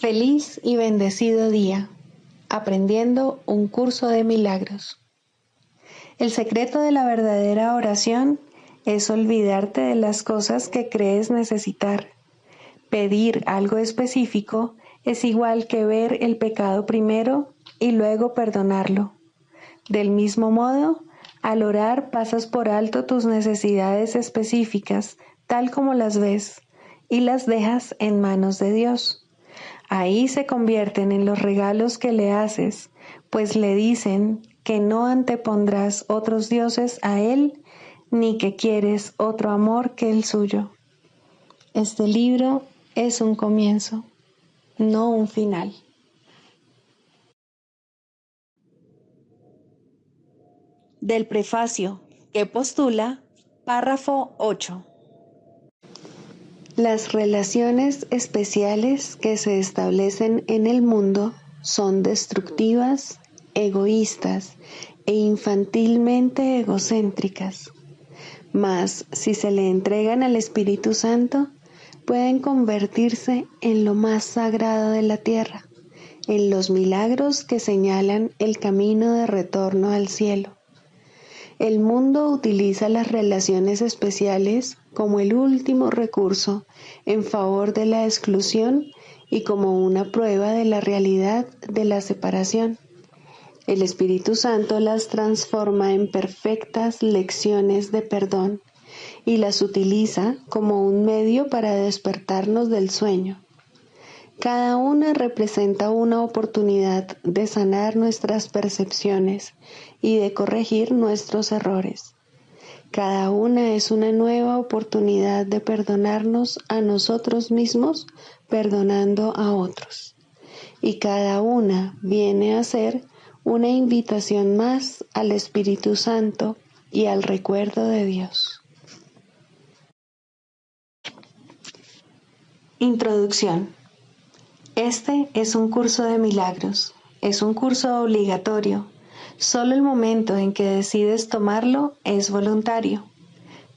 Feliz y bendecido día, aprendiendo un curso de milagros. El secreto de la verdadera oración es olvidarte de las cosas que crees necesitar. Pedir algo específico es igual que ver el pecado primero y luego perdonarlo. Del mismo modo, al orar pasas por alto tus necesidades específicas, tal como las ves, y las dejas en manos de Dios. Ahí se convierten en los regalos que le haces, pues le dicen que no antepondrás otros dioses a Él, ni que quieres otro amor que el suyo. Este libro es un comienzo, no un final. Del prefacio, que postula, párrafo 8. Las relaciones especiales que se establecen en el mundo son destructivas, egoístas e infantilmente egocéntricas. Mas, si se le entregan al Espíritu Santo, pueden convertirse en lo más sagrado de la tierra, en los milagros que señalan el camino de retorno al cielo. El mundo utiliza las relaciones especiales como el último recurso en favor de la exclusión y como una prueba de la realidad de la separación. El Espíritu Santo las transforma en perfectas lecciones de perdón y las utiliza como un medio para despertarnos del sueño. Cada una representa una oportunidad de sanar nuestras percepciones y de corregir nuestros errores. Cada una es una nueva oportunidad de perdonarnos a nosotros mismos, perdonando a otros. Y cada una viene a ser una invitación más al Espíritu Santo y al recuerdo de Dios. Introducción. Este es un curso de milagros, es un curso obligatorio. Solo el momento en que decides tomarlo es voluntario.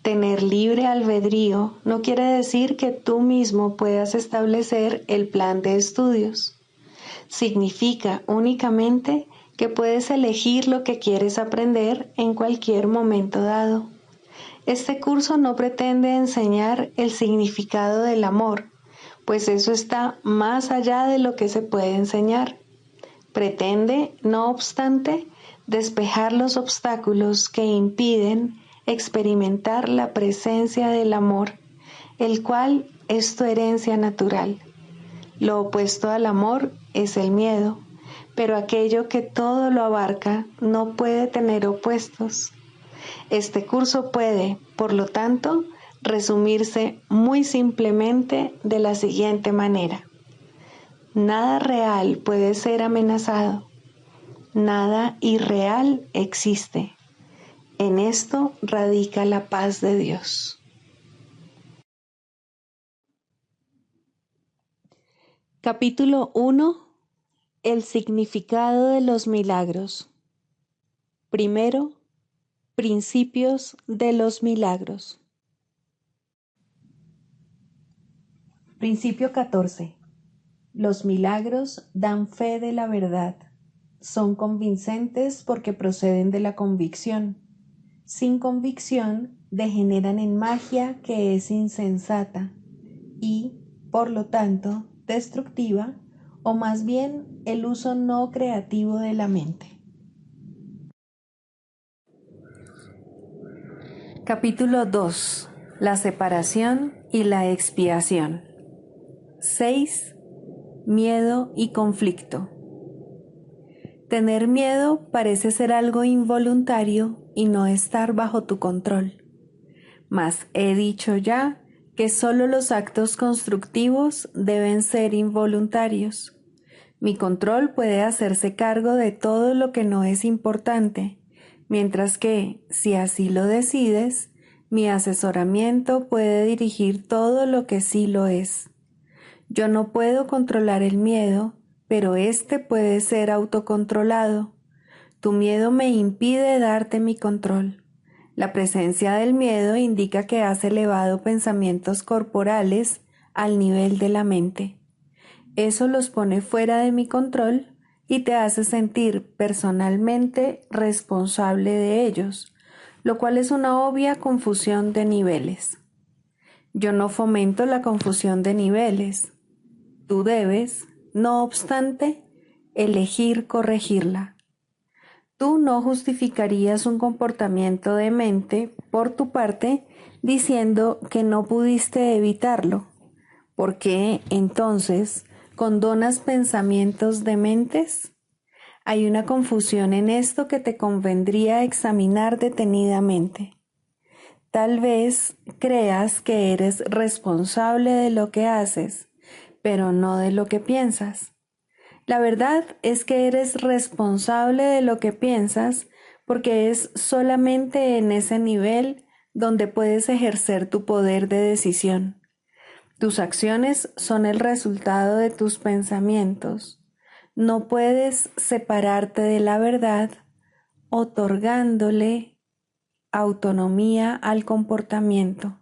Tener libre albedrío no quiere decir que tú mismo puedas establecer el plan de estudios. Significa únicamente que puedes elegir lo que quieres aprender en cualquier momento dado. Este curso no pretende enseñar el significado del amor, pues eso está más allá de lo que se puede enseñar. Pretende, no obstante, despejar los obstáculos que impiden experimentar la presencia del amor, el cual es tu herencia natural. Lo opuesto al amor es el miedo, pero aquello que todo lo abarca no puede tener opuestos. Este curso puede, por lo tanto, resumirse muy simplemente de la siguiente manera. Nada real puede ser amenazado. Nada irreal existe. En esto radica la paz de Dios. Capítulo 1. El significado de los milagros. Primero, principios de los milagros. Principio 14. Los milagros dan fe de la verdad. Son convincentes porque proceden de la convicción. Sin convicción, degeneran en magia que es insensata y, por lo tanto, destructiva, o más bien el uso no creativo de la mente. Capítulo 2. La separación y la expiación. 6. Miedo y conflicto. Tener miedo parece ser algo involuntario y no estar bajo tu control. Mas he dicho ya que solo los actos constructivos deben ser involuntarios. Mi control puede hacerse cargo de todo lo que no es importante, mientras que, si así lo decides, mi asesoramiento puede dirigir todo lo que sí lo es. Yo no puedo controlar el miedo, pero éste puede ser autocontrolado. Tu miedo me impide darte mi control. La presencia del miedo indica que has elevado pensamientos corporales al nivel de la mente. Eso los pone fuera de mi control y te hace sentir personalmente responsable de ellos, lo cual es una obvia confusión de niveles. Yo no fomento la confusión de niveles. Tú debes, no obstante, elegir corregirla. Tú no justificarías un comportamiento demente por tu parte diciendo que no pudiste evitarlo. ¿Por qué, entonces, condonas pensamientos dementes? Hay una confusión en esto que te convendría examinar detenidamente. Tal vez creas que eres responsable de lo que haces, pero no de lo que piensas. La verdad es que eres responsable de lo que piensas porque es solamente en ese nivel donde puedes ejercer tu poder de decisión. Tus acciones son el resultado de tus pensamientos. No puedes separarte de la verdad otorgándole autonomía al comportamiento.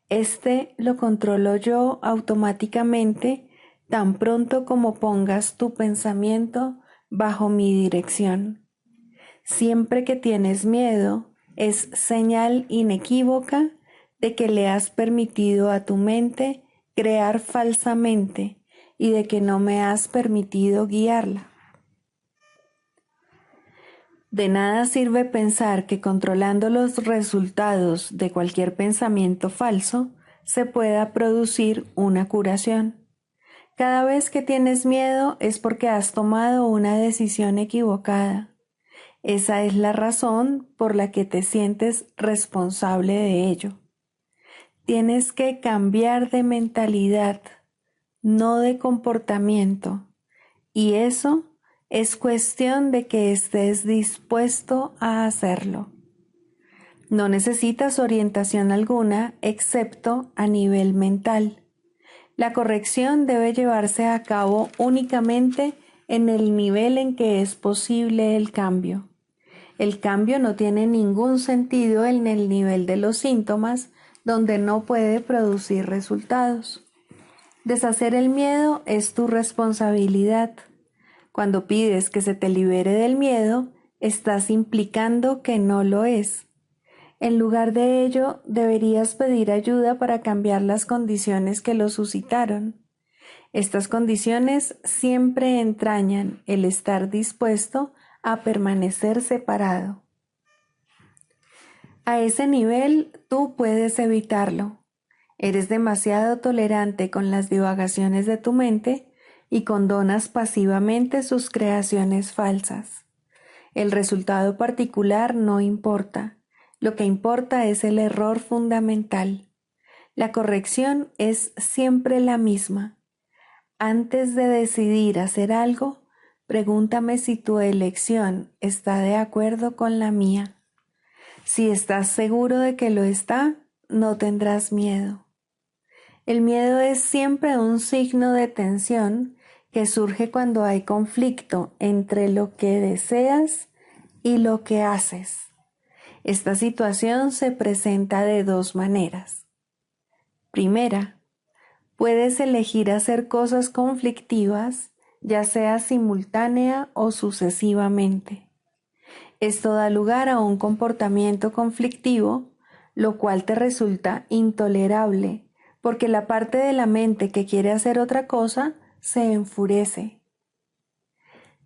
Este lo controlo yo automáticamente tan pronto como pongas tu pensamiento bajo mi dirección. Siempre que tienes miedo, es señal inequívoca de que le has permitido a tu mente crear falsamente y de que no me has permitido guiarla. De nada sirve pensar que controlando los resultados de cualquier pensamiento falso se pueda producir una curación. Cada vez que tienes miedo es porque has tomado una decisión equivocada. Esa es la razón por la que te sientes responsable de ello. Tienes que cambiar de mentalidad, no de comportamiento, y eso es cuestión de que estés dispuesto a hacerlo. No necesitas orientación alguna excepto a nivel mental. La corrección debe llevarse a cabo únicamente en el nivel en que es posible el cambio. El cambio no tiene ningún sentido en el nivel de los síntomas, donde no puede producir resultados. Deshacer el miedo es tu responsabilidad. Cuando pides que se te libere del miedo, estás implicando que no lo es. En lugar de ello, deberías pedir ayuda para cambiar las condiciones que lo suscitaron. Estas condiciones siempre entrañan el estar dispuesto a permanecer separado. A ese nivel, tú puedes evitarlo. Eres demasiado tolerante con las divagaciones de tu mente y condonas pasivamente sus creaciones falsas. El resultado particular no importa. Lo que importa es el error fundamental. La corrección es siempre la misma. Antes de decidir hacer algo, pregúntame si tu elección está de acuerdo con la mía. Si estás seguro de que lo está, no tendrás miedo. El miedo es siempre un signo de tensión que surge cuando hay conflicto entre lo que deseas y lo que haces. Esta situación se presenta de dos maneras. Primera, puedes elegir hacer cosas conflictivas, ya sea simultánea o sucesivamente. Esto da lugar a un comportamiento conflictivo, lo cual te resulta intolerable, porque la parte de la mente que quiere hacer otra cosa se enfurece.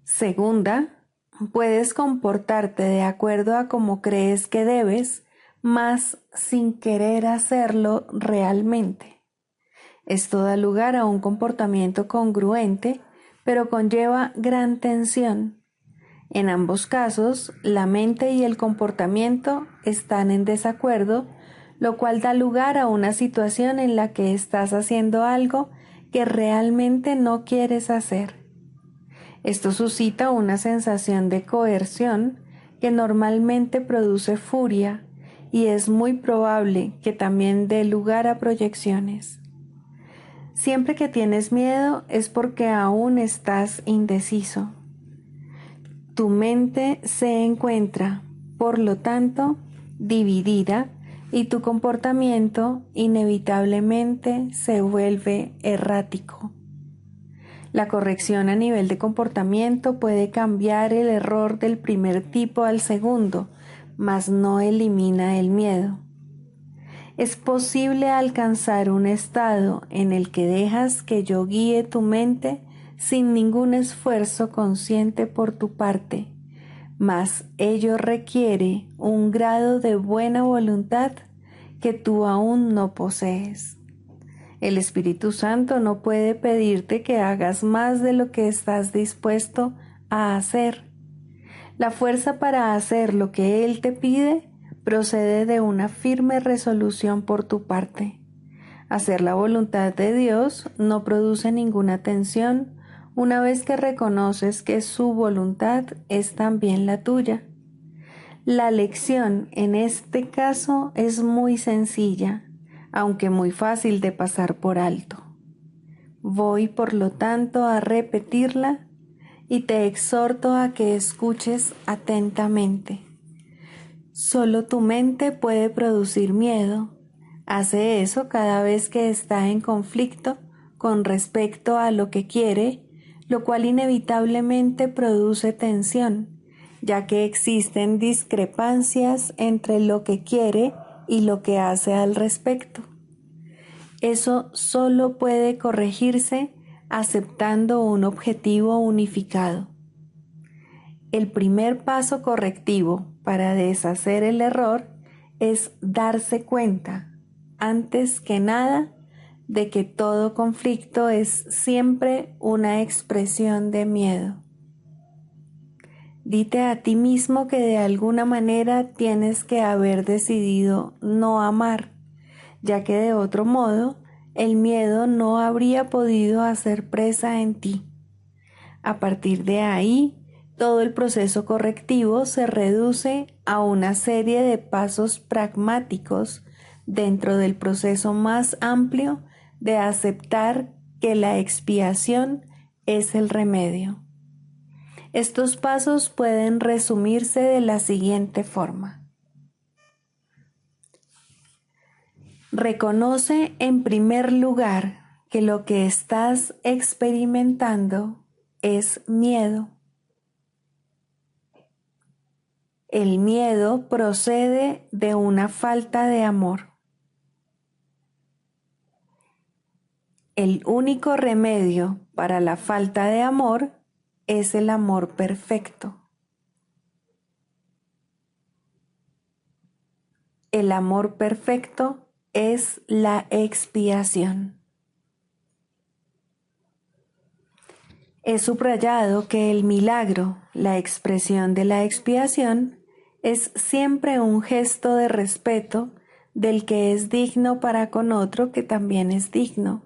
Segunda, puedes comportarte de acuerdo a cómo crees que debes, mas sin querer hacerlo realmente. Esto da lugar a un comportamiento congruente, pero conlleva gran tensión. En ambos casos, la mente y el comportamiento están en desacuerdo, lo cual da lugar a una situación en la que estás haciendo algo que realmente no quieres hacer. Esto suscita una sensación de coerción que normalmente produce furia y es muy probable que también dé lugar a proyecciones. Siempre que tienes miedo es porque aún estás indeciso. Tu mente se encuentra, por lo tanto, dividida y tu comportamiento inevitablemente se vuelve errático. La corrección a nivel de comportamiento puede cambiar el error del primer tipo al segundo, mas no elimina el miedo. Es posible alcanzar un estado en el que dejas que yo guíe tu mente sin ningún esfuerzo consciente por tu parte, mas ello requiere un grado de buena voluntad que tú aún no posees. El Espíritu Santo no puede pedirte que hagas más de lo que estás dispuesto a hacer. La fuerza para hacer lo que Él te pide procede de una firme resolución por tu parte. Hacer la voluntad de Dios no produce ninguna tensión una vez que reconoces que su voluntad es también la tuya. La lección en este caso es muy sencilla, aunque muy fácil de pasar por alto. Voy, por lo tanto, a repetirla y te exhorto a que escuches atentamente. Solo tu mente puede producir miedo. Hace eso cada vez que está en conflicto con respecto a lo que quiere, lo cual inevitablemente produce tensión, ya que existen discrepancias entre lo que quiere y lo que hace al respecto. Eso solo puede corregirse aceptando un objetivo unificado. El primer paso correctivo para deshacer el error es darse cuenta, antes que nada, de que todo conflicto es siempre una expresión de miedo. Dite a ti mismo que de alguna manera tienes que haber decidido no amar, ya que de otro modo el miedo no habría podido hacer presa en ti. A partir de ahí, todo el proceso correctivo se reduce a una serie de pasos pragmáticos dentro del proceso más amplio de aceptar que la expiación es el remedio. Estos pasos pueden resumirse de la siguiente forma. Reconoce en primer lugar que lo que estás experimentando es miedo. El miedo procede de una falta de amor. El único remedio para la falta de amor es el amor perfecto. El amor perfecto es la expiación. He subrayado que el milagro, la expresión de la expiación, es siempre un gesto de respeto del que es digno para con otro que también es digno.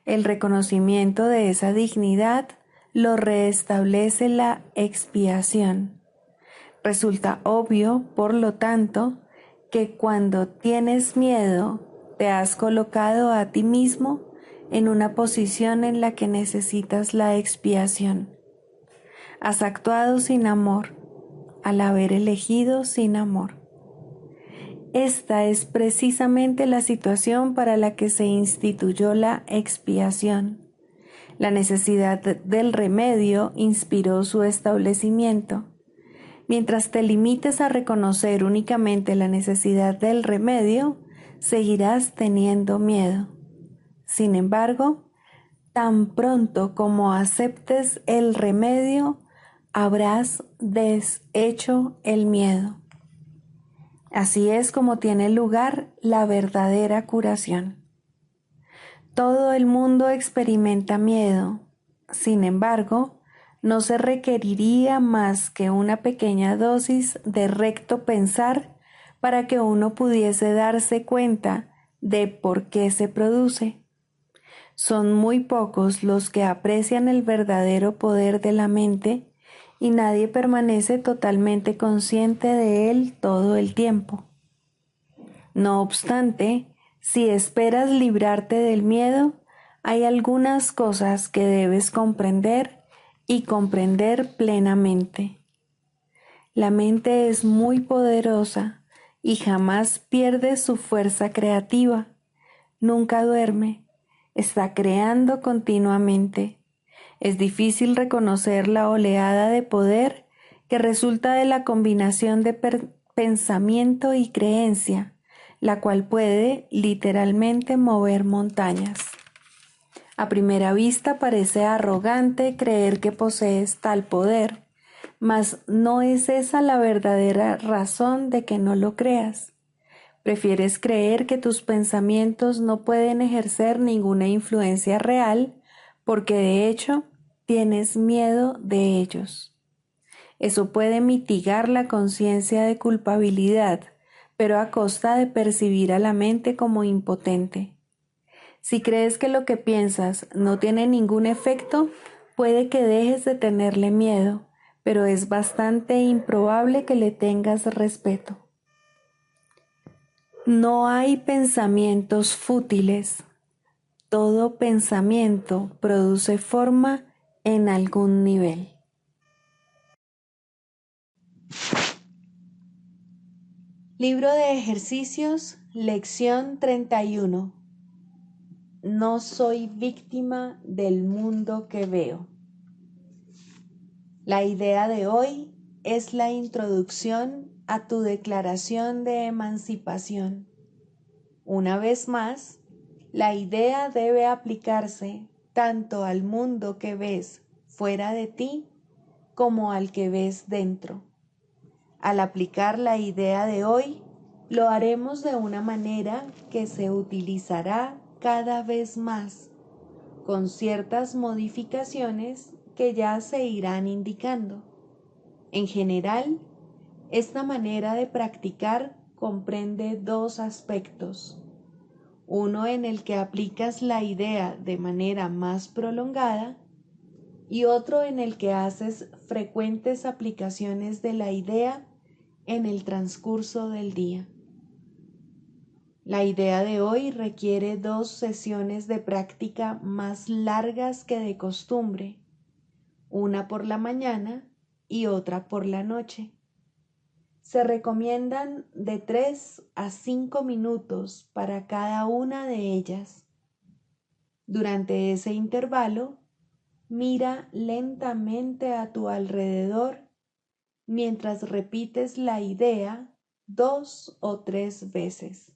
El reconocimiento de esa dignidad lo restablece la expiación. Resulta obvio, por lo tanto, que cuando tienes miedo, te has colocado a ti mismo en una posición en la que necesitas la expiación. Has actuado sin amor, al haber elegido sin amor. Esta es precisamente la situación para la que se instituyó la expiación. La necesidad del remedio inspiró su establecimiento. Mientras te limites a reconocer únicamente la necesidad del remedio, seguirás teniendo miedo. Sin embargo, tan pronto como aceptes el remedio, habrás deshecho el miedo. Así es como tiene lugar la verdadera curación. Todo el mundo experimenta miedo. Sin embargo, no se requeriría más que una pequeña dosis de recto pensar para que uno pudiese darse cuenta de por qué se produce. Son muy pocos los que aprecian el verdadero poder de la mente y nadie permanece totalmente consciente de él todo el tiempo. No obstante, si esperas librarte del miedo, hay algunas cosas que debes comprender y comprender plenamente. La mente es muy poderosa y jamás pierde su fuerza creativa. Nunca duerme, está creando continuamente. Es difícil reconocer la oleada de poder que resulta de la combinación de pensamiento y creencia, la cual puede literalmente mover montañas. A primera vista parece arrogante creer que posees tal poder, mas no es esa la verdadera razón de que no lo creas. Prefieres creer que tus pensamientos no pueden ejercer ninguna influencia real porque de hecho tienes miedo de ellos. Eso puede mitigar la conciencia de culpabilidad, pero a costa de percibir a la mente como impotente. Si crees que lo que piensas no tiene ningún efecto, puede que dejes de tenerle miedo, pero es bastante improbable que le tengas respeto. No hay pensamientos fútiles. Todo pensamiento produce forma en algún nivel. Libro de ejercicios, lección 31. No soy víctima del mundo que veo. La idea de hoy es la introducción a tu declaración de emancipación. Una vez más, la idea debe aplicarse tanto al mundo que ves fuera de ti como al que ves dentro. Al aplicar la idea de hoy, lo haremos de una manera que se utilizará cada vez más, con ciertas modificaciones que ya se irán indicando. En general, esta manera de practicar comprende dos aspectos. Uno en el que aplicas la idea de manera más prolongada y otro en el que haces frecuentes aplicaciones de la idea en el transcurso del día. La idea de hoy requiere 2 sesiones de práctica más largas que de costumbre, una por la mañana y otra por la noche. Se recomiendan de 3 a 5 minutos para cada una de ellas. Durante ese intervalo, mira lentamente a tu alrededor mientras repites la idea 2 o 3 veces.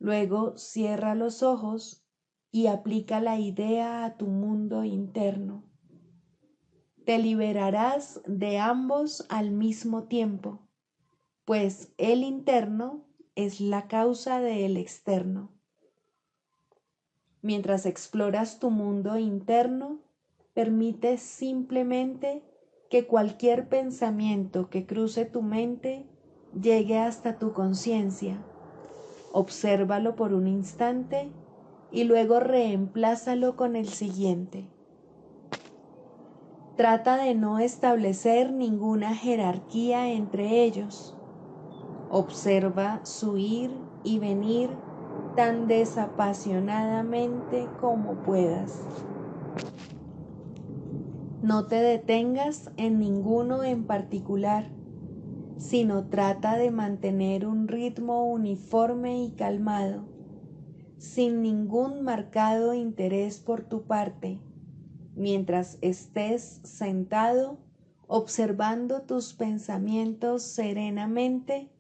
Luego cierra los ojos y aplica la idea a tu mundo interno. Te liberarás de ambos al mismo tiempo, pues el interno es la causa del externo. Mientras exploras tu mundo interno, permite simplemente que cualquier pensamiento que cruce tu mente llegue hasta tu conciencia. Obsérvalo por un instante y luego reemplázalo con el siguiente. Trata de no establecer ninguna jerarquía entre ellos. Observa su ir y venir tan desapasionadamente como puedas. No te detengas en ninguno en particular, sino trata de mantener un ritmo uniforme y calmado, sin ningún marcado interés por tu parte, mientras estés sentado observando tus pensamientos serenamente.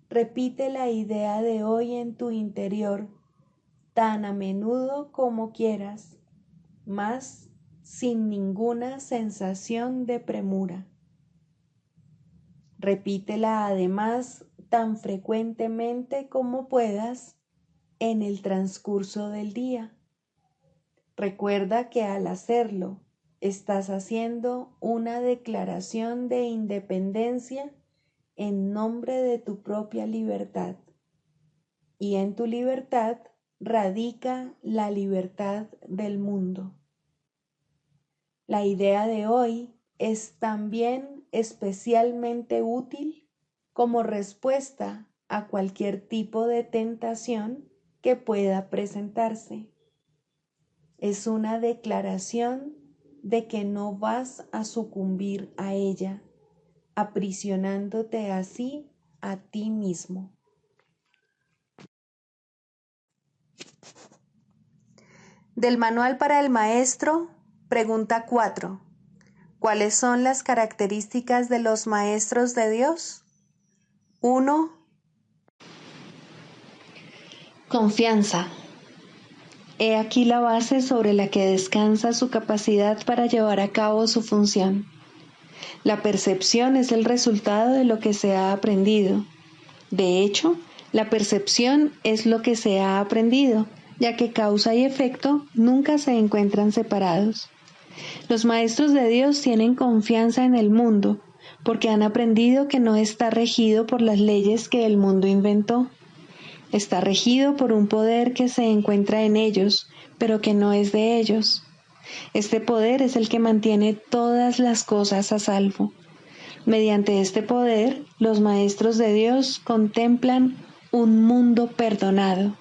Repite la idea de hoy en tu interior tan a menudo como quieras, mas sin ninguna sensación de premura. Repítela además tan frecuentemente como puedas en el transcurso del día. Recuerda que al hacerlo, estás haciendo una declaración de independencia en nombre de tu propia libertad. Y en tu libertad radica la libertad del mundo. La idea de hoy es también especialmente útil como respuesta a cualquier tipo de tentación que pueda presentarse. Es una declaración de que no vas a sucumbir a ella, aprisionándote así a ti mismo. Del Manual para el Maestro, Pregunta 4. ¿Cuáles son las características de los maestros de Dios? 1. Confianza. He aquí la base sobre la que descansa su capacidad para llevar a cabo su función. La percepción es el resultado de lo que se ha aprendido. De hecho, la percepción es lo que se ha aprendido, ya que causa y efecto nunca se encuentran separados. Los maestros de Dios tienen confianza en el mundo, porque han aprendido que no está regido por las leyes que el mundo inventó. Está regido por un poder que se encuentra en ellos, pero que no es de ellos. Este poder es el que mantiene todas las cosas a salvo. Mediante este poder, los maestros de Dios contemplan un mundo perdonado.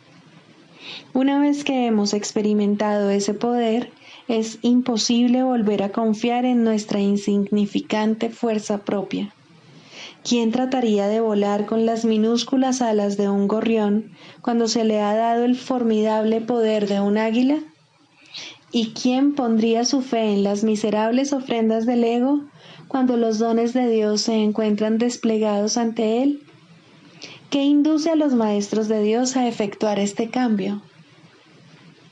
Una vez que hemos experimentado ese poder, es imposible volver a confiar en nuestra insignificante fuerza propia. ¿Quién trataría de volar con las minúsculas alas de un gorrión cuando se le ha dado el formidable poder de un águila? ¿Y quién pondría su fe en las miserables ofrendas del ego cuando los dones de Dios se encuentran desplegados ante él? ¿Qué induce a los maestros de Dios a efectuar este cambio?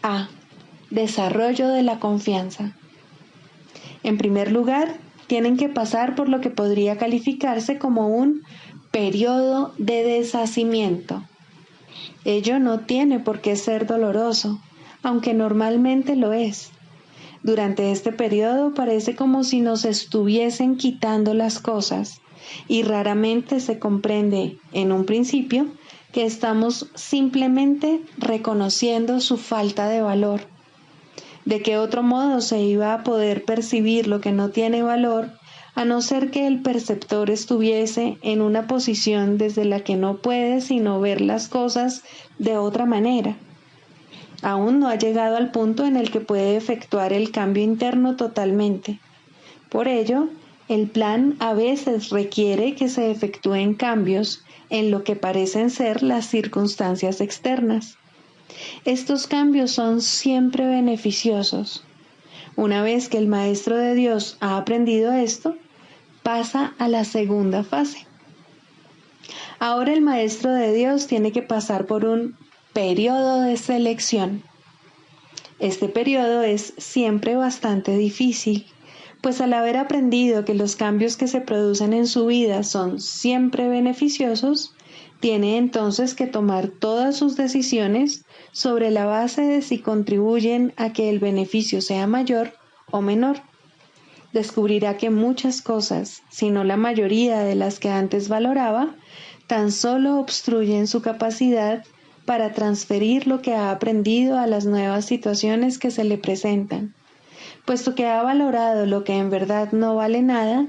A. Desarrollo de la confianza. En primer lugar, tienen que pasar por lo que podría calificarse como un periodo de deshacimiento. Ello no tiene por qué ser doloroso, aunque normalmente lo es. Durante este periodo parece como si nos estuviesen quitando las cosas, y raramente se comprende, en un principio, que estamos simplemente reconociendo su falta de valor. ¿De qué otro modo se iba a poder percibir lo que no tiene valor, a no ser que el perceptor estuviese en una posición desde la que no puede sino ver las cosas de otra manera? Aún no ha llegado al punto en el que puede efectuar el cambio interno totalmente. Por ello, el plan a veces requiere que se efectúen cambios en lo que parecen ser las circunstancias externas. Estos cambios son siempre beneficiosos. Una vez que el maestro de Dios ha aprendido esto, pasa a la segunda fase. Ahora el maestro de Dios tiene que pasar por un periodo de selección. Este periodo es siempre bastante difícil, pues al haber aprendido que los cambios que se producen en su vida son siempre beneficiosos, tiene entonces que tomar todas sus decisiones sobre la base de si contribuyen a que el beneficio sea mayor o menor. Descubrirá que muchas cosas, si no la mayoría de las que antes valoraba, tan solo obstruyen su capacidad para transferir lo que ha aprendido a las nuevas situaciones que se le presentan. Puesto que ha valorado lo que en verdad no vale nada,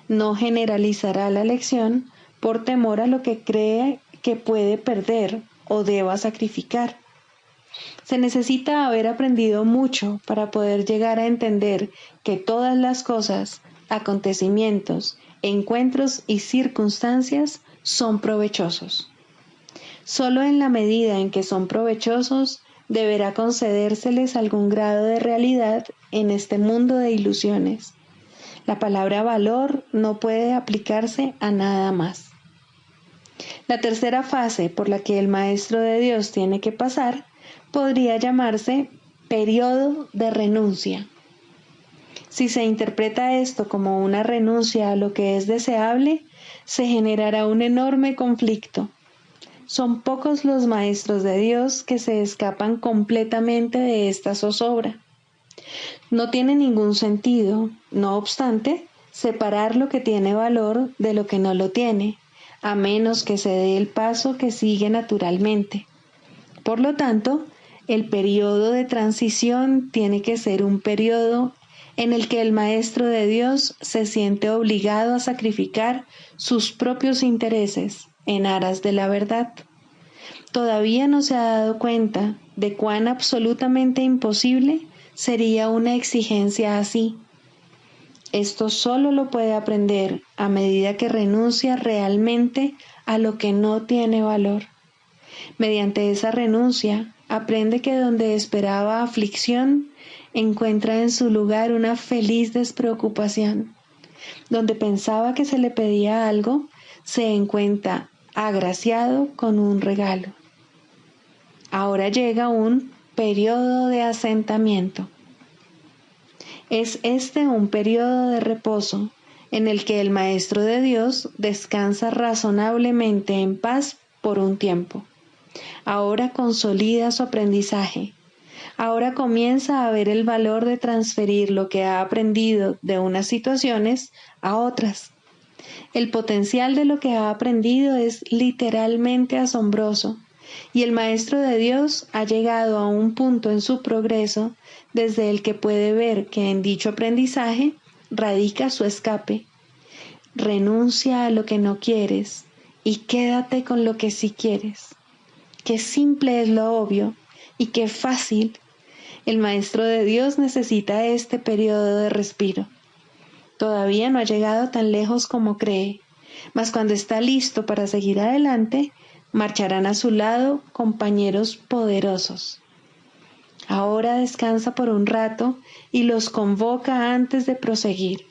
no generalizará la lección por temor a lo que cree que puede perder o deba sacrificar. Se necesita haber aprendido mucho para poder llegar a entender que todas las cosas, acontecimientos, encuentros y circunstancias son provechosos. Solo en la medida en que son provechosos, deberá concedérseles algún grado de realidad en este mundo de ilusiones. La palabra valor no puede aplicarse a nada más. La tercera fase por la que el maestro de Dios tiene que pasar podría llamarse periodo de renuncia. Si se interpreta esto como una renuncia a lo que es deseable, se generará un enorme conflicto. Son pocos los maestros de Dios que se escapan completamente de esta zozobra. No tiene ningún sentido, no obstante, separar lo que tiene valor de lo que no lo tiene, a menos que se dé el paso que sigue naturalmente. Por lo tanto, el periodo de transición tiene que ser un periodo en el que el maestro de Dios se siente obligado a sacrificar sus propios intereses en aras de la verdad. Todavía no se ha dado cuenta de cuán absolutamente imposible sería una exigencia así. Esto solo lo puede aprender a medida que renuncia realmente a lo que no tiene valor. Mediante esa renuncia, aprende que donde esperaba aflicción, encuentra en su lugar una feliz despreocupación. Donde pensaba que se le pedía algo, se encuentra agraciado con un regalo. Ahora llega un periodo de asentamiento. Es este un periodo de reposo en el que el Maestro de Dios descansa razonablemente en paz por un tiempo. Ahora consolida su aprendizaje. Ahora comienza a ver el valor de transferir lo que ha aprendido de unas situaciones a otras. El potencial de lo que ha aprendido es literalmente asombroso, y el Maestro de Dios ha llegado a un punto en su progreso desde el que puede ver que en dicho aprendizaje radica su escape. Renuncia a lo que no quieres y quédate con lo que sí quieres. Qué simple es lo obvio y qué fácil. El Maestro de Dios necesita este periodo de respiro. Todavía no ha llegado tan lejos como cree, mas cuando está listo para seguir adelante, marcharán a su lado compañeros poderosos. Ahora descansa por un rato y los convoca antes de proseguir.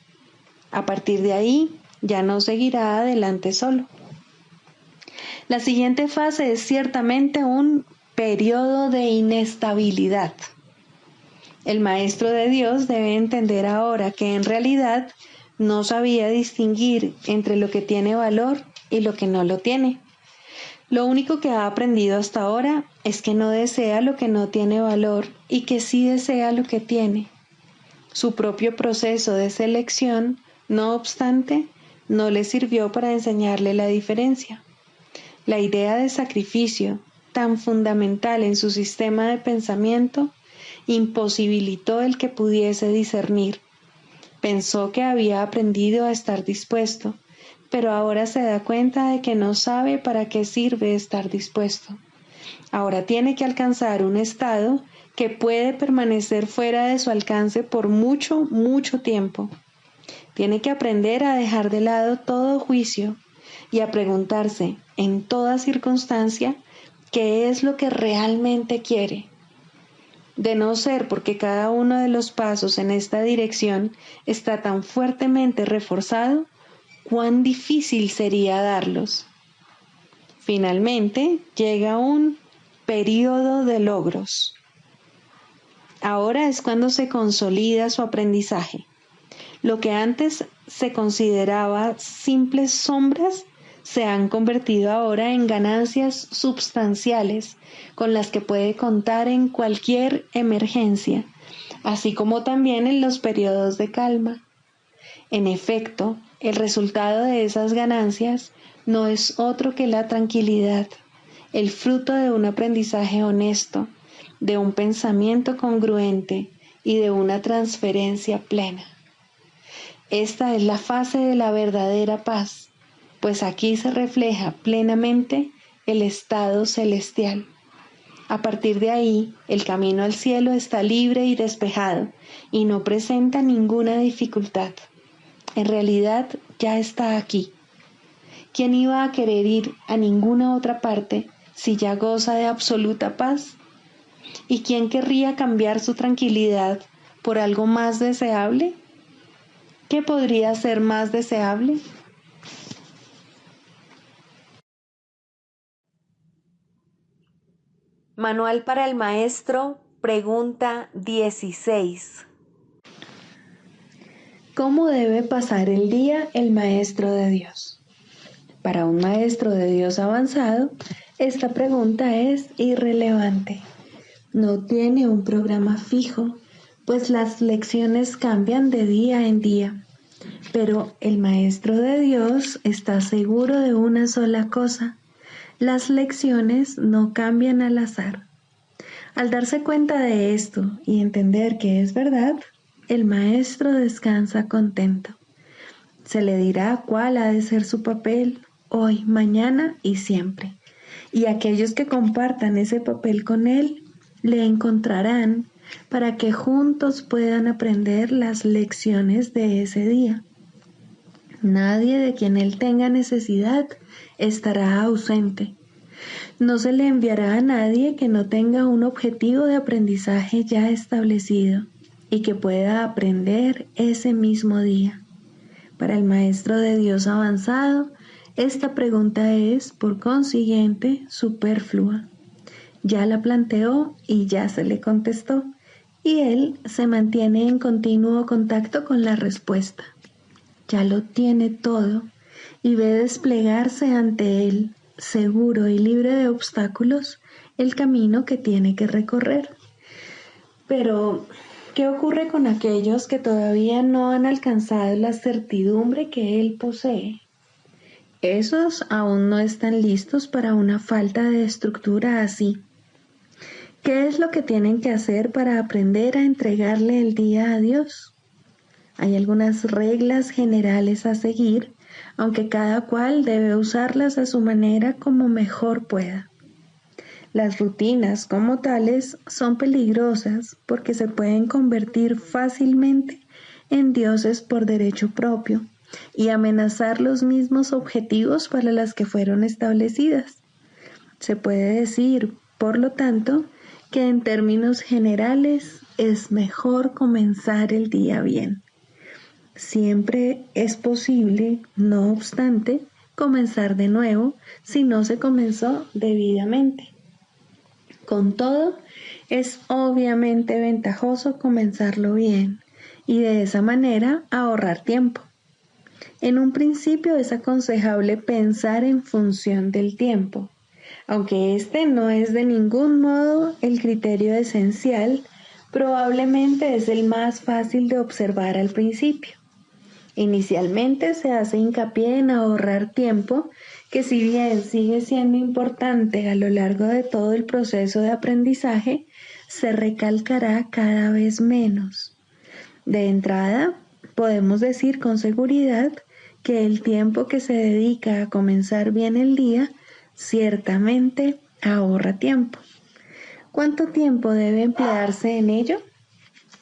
A partir de ahí, ya no seguirá adelante solo. La siguiente fase es ciertamente un periodo de inestabilidad. El Maestro de Dios debe entender ahora que en realidad no sabía distinguir entre lo que tiene valor y lo que no lo tiene. Lo único que ha aprendido hasta ahora es que no desea lo que no tiene valor y que sí desea lo que tiene. Su propio proceso de selección, no obstante, no le sirvió para enseñarle la diferencia. La idea de sacrificio, tan fundamental en su sistema de pensamiento, imposibilitó el que pudiese discernir. Pensó que había aprendido a estar dispuesto, pero ahora se da cuenta de que no sabe para qué sirve estar dispuesto. Ahora tiene que alcanzar un estado que puede permanecer fuera de su alcance por mucho, mucho tiempo. Tiene que aprender a dejar de lado todo juicio y a preguntarse, en toda circunstancia, qué es lo que realmente quiere. De no ser porque cada uno de los pasos en esta dirección está tan fuertemente reforzado, cuán difícil sería darlos. Finalmente, llega un periodo de logros. Ahora es cuando se consolida su aprendizaje. Lo que antes se consideraba simples sombras se han convertido ahora en ganancias substanciales con las que puede contar en cualquier emergencia, así como también en los periodos de calma. En efecto, el resultado de esas ganancias no es otro que la tranquilidad, el fruto de un aprendizaje honesto, de un pensamiento congruente y de una transferencia plena. Esta es la fase de la verdadera paz, pues aquí se refleja plenamente el estado celestial. A partir de ahí, el camino al cielo está libre y despejado y no presenta ninguna dificultad. En realidad, ya está aquí. ¿Quién iba a querer ir a ninguna otra parte si ya goza de absoluta paz? ¿Y quién querría cambiar su tranquilidad por algo más deseable? ¿Qué podría ser más deseable? Manual para el Maestro, pregunta 16. ¿Cómo debe pasar el día el Maestro de Dios? Para un Maestro de Dios avanzado, esta pregunta es irrelevante. No tiene un programa fijo, pues las lecciones cambian de día en día. Pero el Maestro de Dios está seguro de una sola cosa: las lecciones no cambian al azar. Al darse cuenta de esto y entender que es verdad, el Maestro descansa contento. Se le dirá cuál ha de ser su papel hoy, mañana y siempre. Y aquellos que compartan ese papel con él, le encontrarán para que juntos puedan aprender las lecciones de ese día. Nadie de quien él tenga necesidad estará ausente. No se le enviará a nadie que no tenga un objetivo de aprendizaje ya establecido. y que pueda aprender ese mismo día. Para el maestro de Dios avanzado, esta pregunta es, por consiguiente, superflua. Ya la planteó y ya se le contestó, y él se mantiene en continuo contacto con la respuesta. Ya lo tiene todo y ve desplegarse ante él, seguro y libre de obstáculos, el camino que tiene que recorrer. Pero, ¿qué ocurre con aquellos que todavía no han alcanzado la certidumbre que él posee? Esos aún no están listos para una falta de estructura así. ¿Qué es lo que tienen que hacer para aprender a entregarle el día a Dios? Hay algunas reglas generales a seguir, aunque cada cual debe usarlas a su manera como mejor pueda. Las rutinas como tales son peligrosas porque se pueden convertir fácilmente en dioses por derecho propio y amenazar los mismos objetivos para los que fueron establecidas. Se puede decir, por lo tanto, que en términos generales es mejor comenzar el día bien. Siempre es posible, no obstante, comenzar de nuevo si no se comenzó debidamente. Con todo, es obviamente ventajoso comenzarlo bien y de esa manera ahorrar tiempo. En un principio es aconsejable pensar en función del tiempo, aunque este no es de ningún modo el criterio esencial, probablemente es el más fácil de observar al principio. Inicialmente se hace hincapié en ahorrar tiempo, que si bien sigue siendo importante a lo largo de todo el proceso de aprendizaje, se recalcará cada vez menos. De entrada, podemos decir con seguridad que el tiempo que se dedica a comenzar bien el día ciertamente ahorra tiempo. ¿Cuánto tiempo debe emplearse en ello?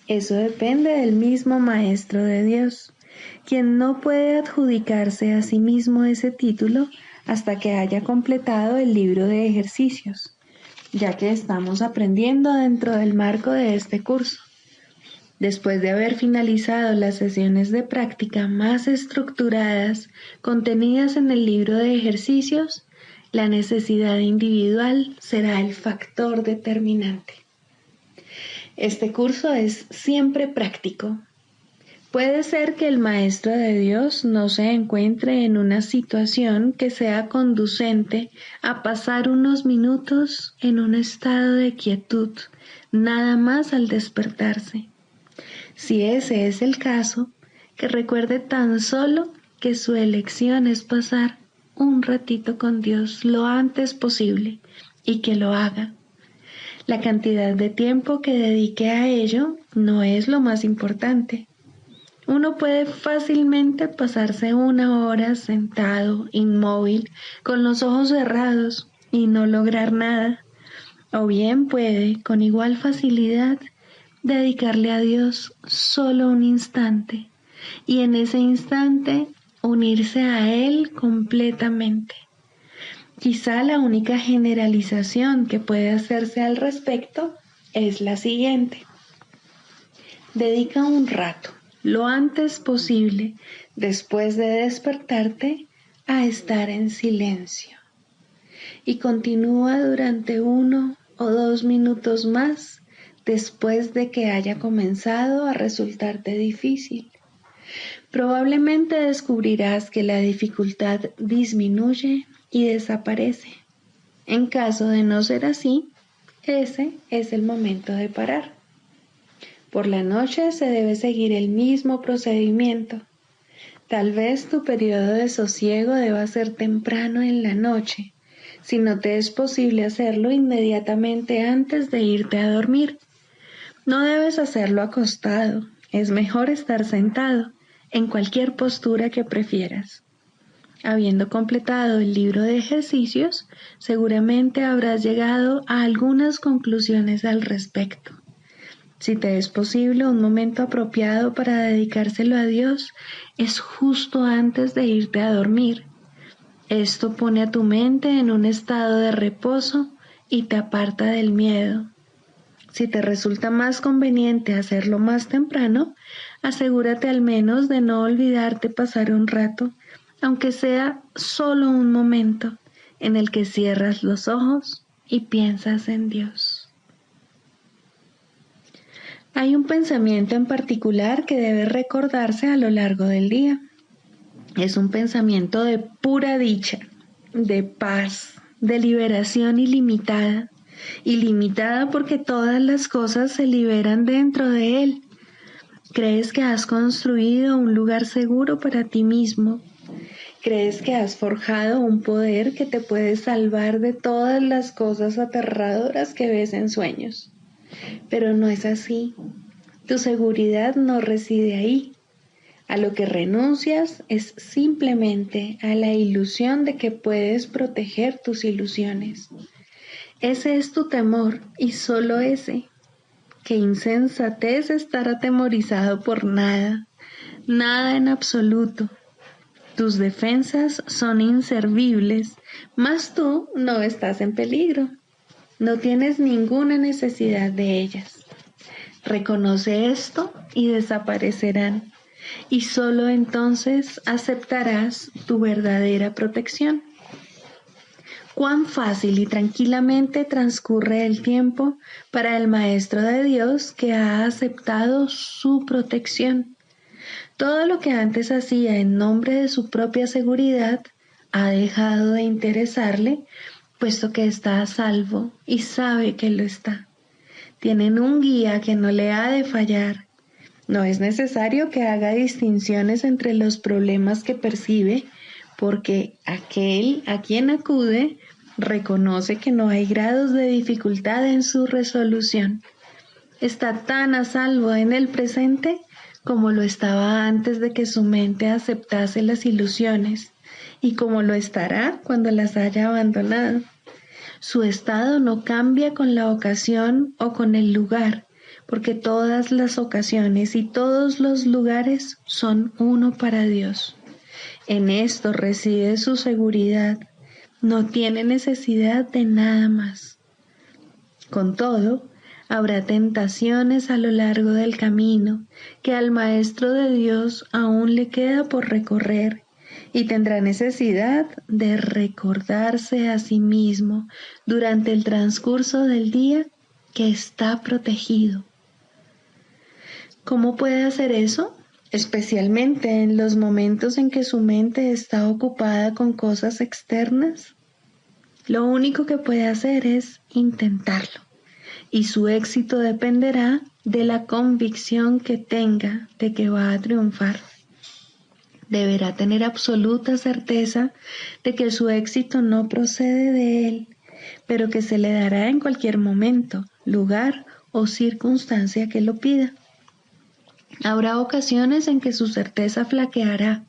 Eso depende del mismo Maestro de Dios, quien no puede adjudicarse a sí mismo ese título hasta que haya completado el libro de ejercicios, ya que estamos aprendiendo dentro del marco de este curso. Después de haber finalizado las sesiones de práctica más estructuradas contenidas en el libro de ejercicios, la necesidad individual será el factor determinante. Este curso es siempre práctico. Puede ser que el Maestro de Dios no se encuentre en una situación que sea conducente a pasar unos minutos en un estado de quietud, nada más al despertarse. Si ese es el caso, que recuerde tan solo que su elección es pasar un ratito con Dios lo antes posible y que lo haga. La cantidad de tiempo que dedique a ello no es lo más importante. Uno puede fácilmente pasarse 1 hora sentado, inmóvil, con los ojos cerrados y no lograr nada. O bien puede, con igual facilidad, dedicarle a Dios solo un instante y en ese instante unirse a Él completamente. Quizá la única generalización que puede hacerse al respecto es la siguiente. Dedica un rato, lo antes posible, después de despertarte, a estar en silencio. Y continúa durante 1 o 2 minutos más después de que haya comenzado a resultarte difícil. Probablemente descubrirás que la dificultad disminuye y desaparece. En caso de no ser así, ese es el momento de parar. Por la noche se debe seguir el mismo procedimiento. Tal vez tu periodo de sosiego deba ser temprano en la noche, si no te es posible hacerlo inmediatamente antes de irte a dormir. No debes hacerlo acostado, es mejor estar sentado, en cualquier postura que prefieras. Habiendo completado el libro de ejercicios, seguramente habrás llegado a algunas conclusiones al respecto. Si te es posible, un momento apropiado para dedicárselo a Dios es justo antes de irte a dormir. Esto pone a tu mente en un estado de reposo y te aparta del miedo. Si te resulta más conveniente hacerlo más temprano, asegúrate al menos de no olvidarte pasar un rato, aunque sea solo un momento, en el que cierras los ojos y piensas en Dios. Hay un pensamiento en particular que debe recordarse a lo largo del día. Es un pensamiento de pura dicha, de paz, de liberación ilimitada. Ilimitada porque todas las cosas se liberan dentro de él. Crees que has construido un lugar seguro para ti mismo. Crees que has forjado un poder que te puede salvar de todas las cosas aterradoras que ves en sueños. Pero no es así. Tu seguridad no reside ahí. A lo que renuncias es simplemente a la ilusión de que puedes proteger tus ilusiones. Ese es tu temor, y solo ese. Qué insensatez estar atemorizado por nada, nada en absoluto. Tus defensas son inservibles, mas tú no estás en peligro. No tienes ninguna necesidad de ellas. Reconoce esto y desaparecerán, y solo entonces aceptarás tu verdadera protección. Cuán fácil y tranquilamente transcurre el tiempo para el Maestro de Dios que ha aceptado su protección. Todo lo que antes hacía en nombre de su propia seguridad ha dejado de interesarle, puesto que está a salvo y sabe que lo está. Tienen un guía que no le ha de fallar. No es necesario que haga distinciones entre los problemas que percibe, porque aquel a quien acude reconoce que no hay grados de dificultad en su resolución. Está tan a salvo en el presente como lo estaba antes de que su mente aceptase las ilusiones, y como lo estará cuando las haya abandonado. Su estado no cambia con la ocasión o con el lugar, porque todas las ocasiones y todos los lugares son uno para Dios. En esto reside su seguridad. No tiene necesidad de nada más. Con todo, habrá tentaciones a lo largo del camino que al Maestro de Dios aún le queda por recorrer, y tendrá necesidad de recordarse a sí mismo durante el transcurso del día que está protegido. ¿Cómo puede hacer eso? Especialmente en los momentos en que su mente está ocupada con cosas externas. Lo único que puede hacer es intentarlo, y su éxito dependerá de la convicción que tenga de que va a triunfar. Deberá tener absoluta certeza de que su éxito no procede de él, pero que se le dará en cualquier momento, lugar o circunstancia que lo pida. Habrá ocasiones en que su certeza flaqueará,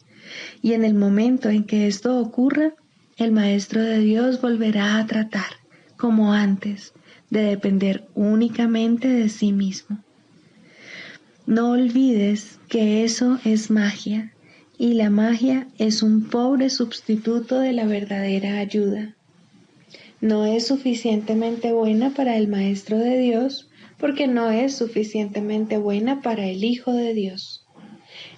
y en el momento en que esto ocurra, el Maestro de Dios volverá a tratar, como antes, de depender únicamente de sí mismo. No olvides que eso es magia, y la magia es un pobre sustituto de la verdadera ayuda. No es suficientemente buena para el Maestro de Dios, porque no es suficientemente buena para el Hijo de Dios.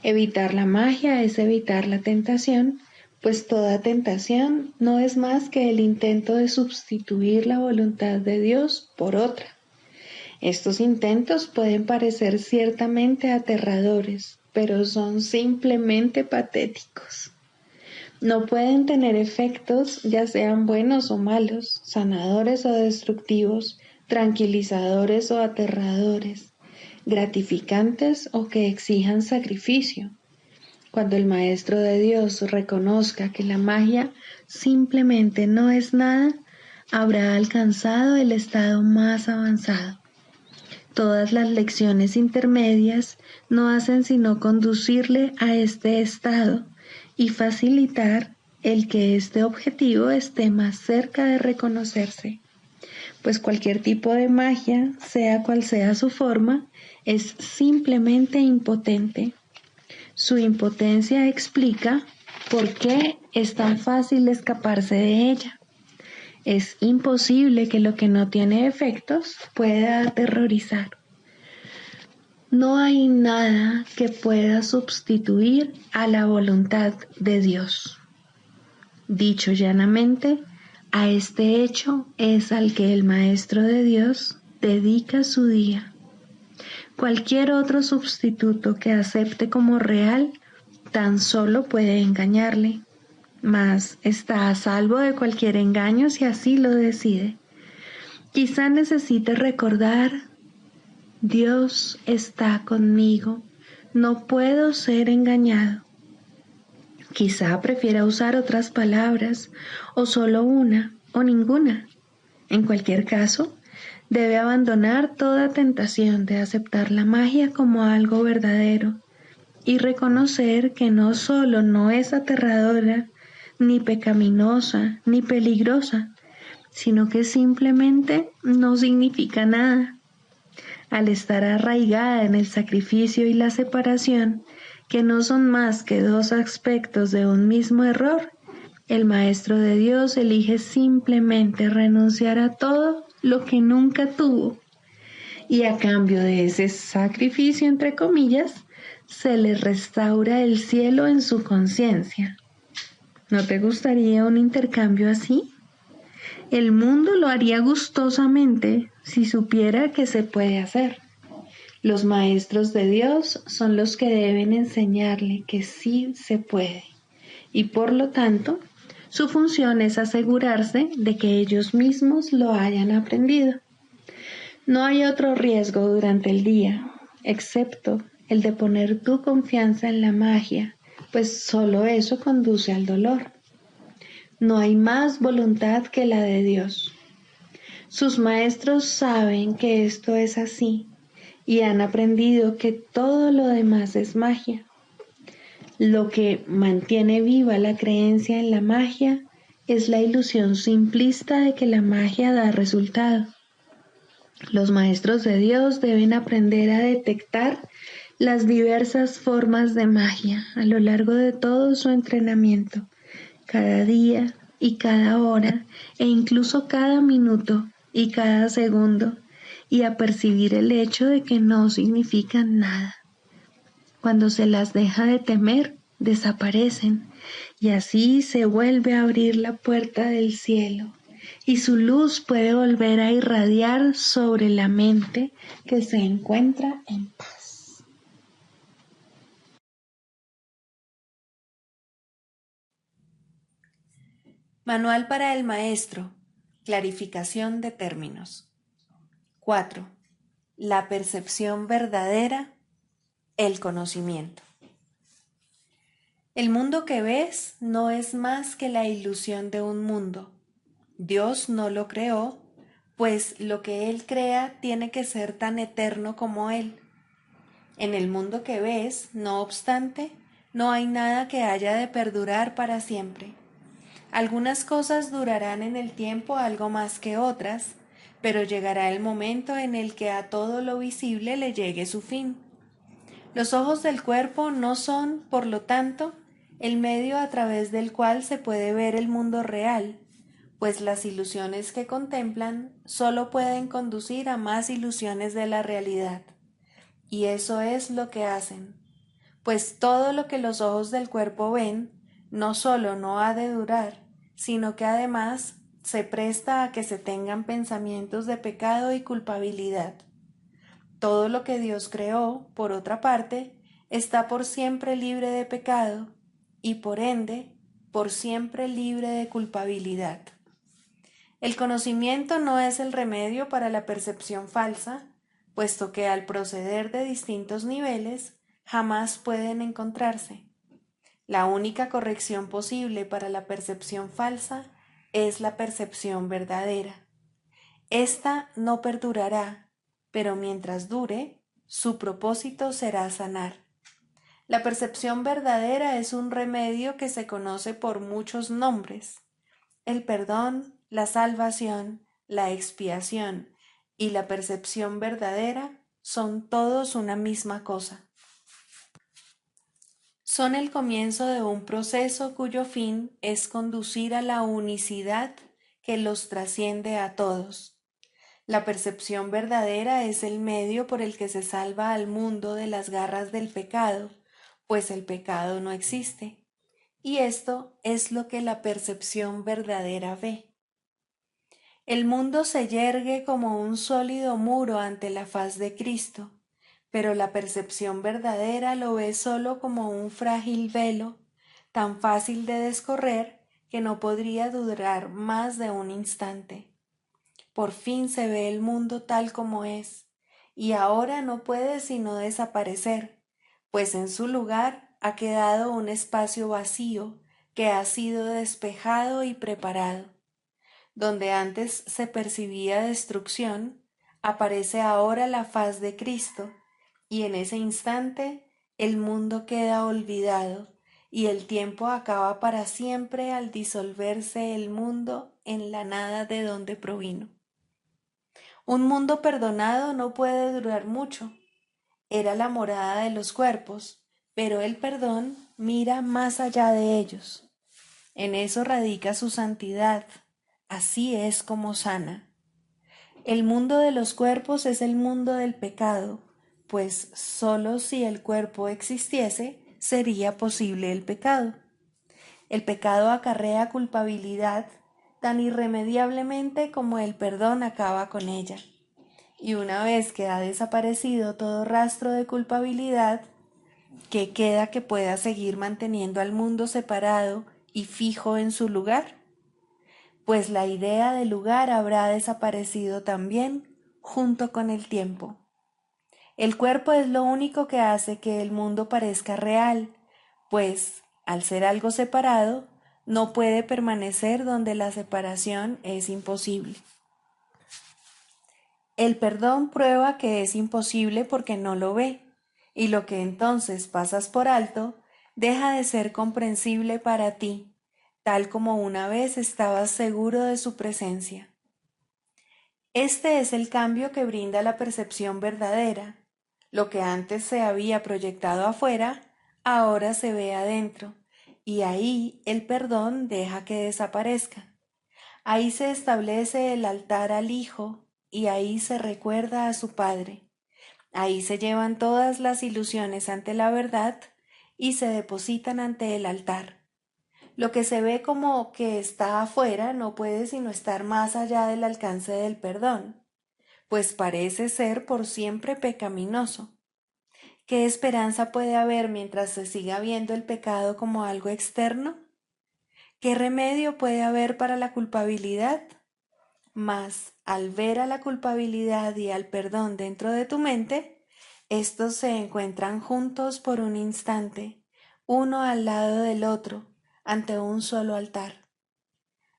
Evitar la magia es evitar la tentación, pues toda tentación no es más que el intento de sustituir la voluntad de Dios por otra. Estos intentos pueden parecer ciertamente aterradores, pero son simplemente patéticos. No pueden tener efectos, ya sean buenos o malos, sanadores o destructivos, tranquilizadores o aterradores, gratificantes o que exijan sacrificio. Cuando el Maestro de Dios reconozca que la magia simplemente no es nada, habrá alcanzado el estado más avanzado. Todas las lecciones intermedias no hacen sino conducirle a este estado y facilitar el que este objetivo esté más cerca de reconocerse, pues cualquier tipo de magia, sea cual sea su forma, es simplemente impotente. Su impotencia explica por qué es tan fácil escaparse de ella. Es imposible que lo que no tiene efectos pueda aterrorizar. No hay nada que pueda sustituir a la voluntad de Dios. Dicho llanamente, a este hecho es al que el Maestro de Dios dedica su día. Cualquier otro sustituto que acepte como real tan solo puede engañarle, mas está a salvo de cualquier engaño si así lo decide. Quizá necesite recordar: Dios está conmigo, no puedo ser engañado. Quizá prefiera usar otras palabras, o solo una, o ninguna. En cualquier caso, debe abandonar toda tentación de aceptar la magia como algo verdadero y reconocer que no solo no es aterradora, ni pecaminosa, ni peligrosa, sino que simplemente no significa nada. Al estar arraigada en el sacrificio y la separación, que no son más que dos aspectos de un mismo error, el Maestro de Dios elige simplemente renunciar a todo lo que nunca tuvo, y a cambio de ese sacrificio, entre comillas, se le restaura el cielo en su conciencia. ¿No te gustaría un intercambio así? El mundo lo haría gustosamente si supiera que se puede hacer. Los maestros de Dios son los que deben enseñarle que sí se puede, y por lo tanto, su función es asegurarse de que ellos mismos lo hayan aprendido. No hay otro riesgo durante el día, excepto el de poner tu confianza en la magia, pues solo eso conduce al dolor. No hay más voluntad que la de Dios. Sus maestros saben que esto es así y han aprendido que todo lo demás es magia. Lo que mantiene viva la creencia en la magia es la ilusión simplista de que la magia da resultado. Los maestros de Dios deben aprender a detectar las diversas formas de magia a lo largo de todo su entrenamiento, cada día y cada hora, e incluso cada minuto y cada segundo, y a percibir el hecho de que no significan nada. Cuando se las deja de temer, desaparecen, y así se vuelve a abrir la puerta del cielo, y su luz puede volver a irradiar sobre la mente que se encuentra en paz. Manual para el maestro. Clarificación de términos. 4. La percepción verdadera, el conocimiento. El mundo que ves no es más que la ilusión de un mundo. Dios no lo creó, pues lo que Él crea tiene que ser tan eterno como Él. En el mundo que ves, no obstante, no hay nada que haya de perdurar para siempre. Algunas cosas durarán en el tiempo algo más que otras, pero llegará el momento en el que a todo lo visible le llegue su fin. Los ojos del cuerpo no son, por lo tanto, el medio a través del cual se puede ver el mundo real, pues las ilusiones que contemplan solo pueden conducir a más ilusiones de la realidad. Y eso es lo que hacen, pues todo lo que los ojos del cuerpo ven no solo no ha de durar, sino que además se presta a que se tengan pensamientos de pecado y culpabilidad. Todo lo que Dios creó, por otra parte, está por siempre libre de pecado y por ende, por siempre libre de culpabilidad. El conocimiento no es el remedio para la percepción falsa, puesto que al proceder de distintos niveles jamás pueden encontrarse. La única corrección posible para la percepción falsa es la percepción verdadera. Esta no perdurará, pero mientras dure, su propósito será sanar. La percepción verdadera es un remedio que se conoce por muchos nombres. El perdón, la salvación, la expiación y la percepción verdadera son todos una misma cosa. Son el comienzo de un proceso cuyo fin es conducir a la unicidad que los trasciende a todos. La percepción verdadera es el medio por el que se salva al mundo de las garras del pecado, pues el pecado no existe. Y esto es lo que la percepción verdadera ve. El mundo se yergue como un sólido muro ante la faz de Cristo, pero la percepción verdadera lo ve solo como un frágil velo, tan fácil de descorrer que no podría durar más de un instante. Por fin se ve el mundo tal como es, y ahora no puede sino desaparecer, pues en su lugar ha quedado un espacio vacío que ha sido despejado y preparado. Donde antes se percibía destrucción, aparece ahora la faz de Cristo, y en ese instante el mundo queda olvidado, y el tiempo acaba para siempre al disolverse el mundo en la nada de donde provino. Un mundo perdonado no puede durar mucho. Era la morada de los cuerpos, pero el perdón mira más allá de ellos. En eso radica su santidad. Así es como sana. El mundo de los cuerpos es el mundo del pecado, pues sólo si el cuerpo existiese sería posible el pecado. El pecado acarrea culpabilidad tan irremediablemente como el perdón acaba con ella. Y una vez que ha desaparecido todo rastro de culpabilidad, ¿qué queda que pueda seguir manteniendo al mundo separado y fijo en su lugar? Pues la idea de lugar habrá desaparecido también junto con el tiempo. El cuerpo es lo único que hace que el mundo parezca real, pues, al ser algo separado, no puede permanecer donde la separación es imposible. El perdón prueba que es imposible porque no lo ve, y lo que entonces pasas por alto deja de ser comprensible para ti, tal como una vez estabas seguro de su presencia. Este es el cambio que brinda la percepción verdadera. Lo que antes se había proyectado afuera, ahora se ve adentro, y ahí el perdón deja que desaparezca. Ahí se establece el altar al Hijo, y ahí se recuerda a su Padre. Ahí se llevan todas las ilusiones ante la verdad y se depositan ante el altar. Lo que se ve como que está afuera no puede sino estar más allá del alcance del perdón, pues parece ser por siempre pecaminoso. ¿Qué esperanza puede haber mientras se siga viendo el pecado como algo externo? ¿Qué remedio puede haber para la culpabilidad? Mas, al ver a la culpabilidad y al perdón dentro de tu mente, estos se encuentran juntos por un instante, uno al lado del otro, ante un solo altar.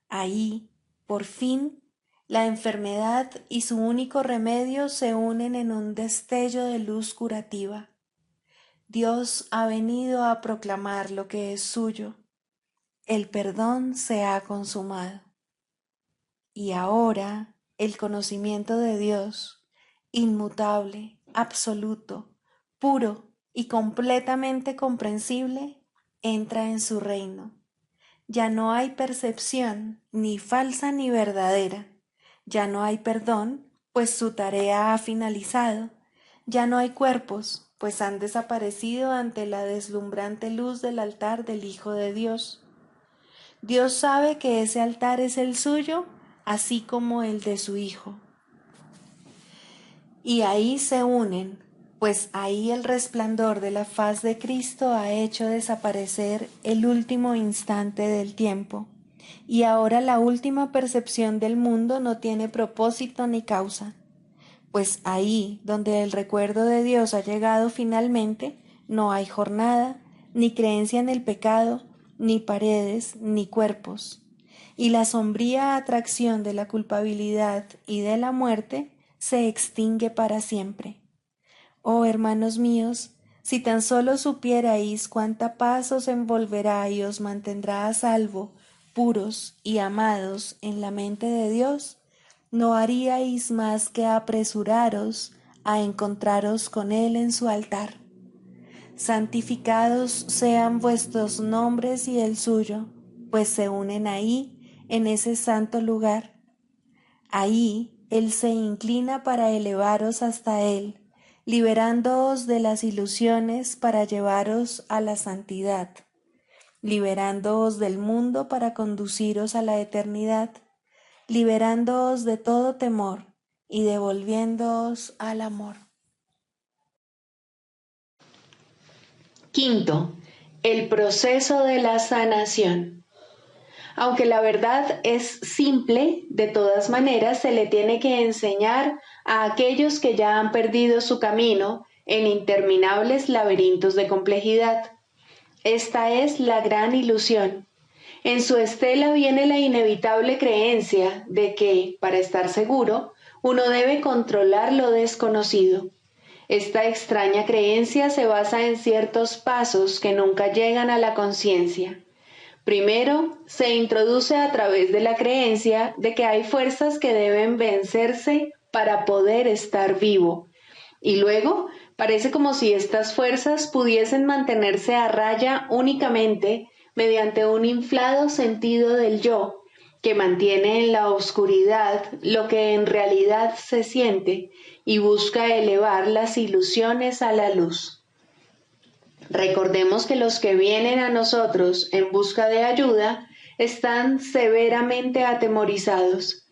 Ahí, por fin, la enfermedad y su único remedio se unen en un destello de luz curativa. Dios ha venido a proclamar lo que es suyo. El perdón se ha consumado. Y ahora el conocimiento de Dios, inmutable, absoluto, puro y completamente comprensible, entra en su reino. Ya no hay percepción, ni falsa ni verdadera. Ya no hay perdón, pues su tarea ha finalizado. Ya no hay cuerpos, pues han desaparecido ante la deslumbrante luz del altar del Hijo de Dios. Dios sabe que ese altar es el suyo, así como el de su Hijo. Y ahí se unen, pues ahí el resplandor de la faz de Cristo ha hecho desaparecer el último instante del tiempo, y ahora la última percepción del mundo no tiene propósito ni causa, pues ahí donde el recuerdo de Dios ha llegado finalmente, no hay jornada, ni creencia en el pecado, ni paredes, ni cuerpos. Y la sombría atracción de la culpabilidad y de la muerte se extingue para siempre. Oh hermanos míos, si tan solo supierais cuánta paz os envolverá y os mantendrá a salvo, puros y amados en la mente de Dios, no haríais más que apresuraros a encontraros con Él en su altar. Santificados sean vuestros nombres y el suyo, pues se unen ahí en ese santo lugar. Ahí Él se inclina para elevaros hasta Él, liberándoos de las ilusiones para llevaros a la santidad, liberándoos del mundo para conduciros a la eternidad, liberándoos de todo temor y devolviéndoos al amor. Quinto, el proceso de la sanación. Aunque la verdad es simple, de todas maneras se le tiene que enseñar a aquellos que ya han perdido su camino en interminables laberintos de complejidad. Esta es la gran ilusión. En su estela viene la inevitable creencia de que, para estar seguro, uno debe controlar lo desconocido. Esta extraña creencia se basa en ciertos pasos que nunca llegan a la conciencia. Primero, se introduce a través de la creencia de que hay fuerzas que deben vencerse para poder estar vivo. Y luego, parece como si estas fuerzas pudiesen mantenerse a raya únicamente mediante un inflado sentido del yo, que mantiene en la oscuridad lo que en realidad se siente y busca elevar las ilusiones a la luz. Recordemos que los que vienen a nosotros en busca de ayuda están severamente atemorizados.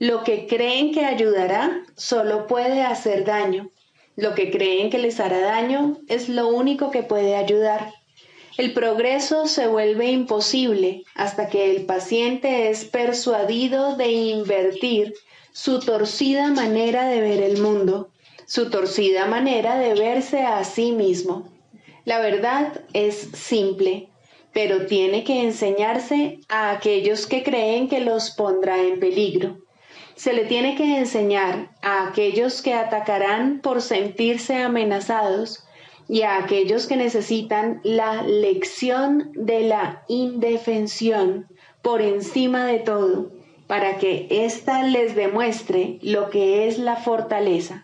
Lo que creen que ayudará solo puede hacer daño. Lo que creen que les hará daño es lo único que puede ayudar. El progreso se vuelve imposible hasta que el paciente es persuadido de invertir su torcida manera de ver el mundo, su torcida manera de verse a sí mismo. La verdad es simple, pero tiene que enseñarse a aquellos que creen que los pondrá en peligro. Se le tiene que enseñar a aquellos que atacarán por sentirse amenazados y a aquellos que necesitan la lección de la indefensión por encima de todo, para que ésta les demuestre lo que es la fortaleza.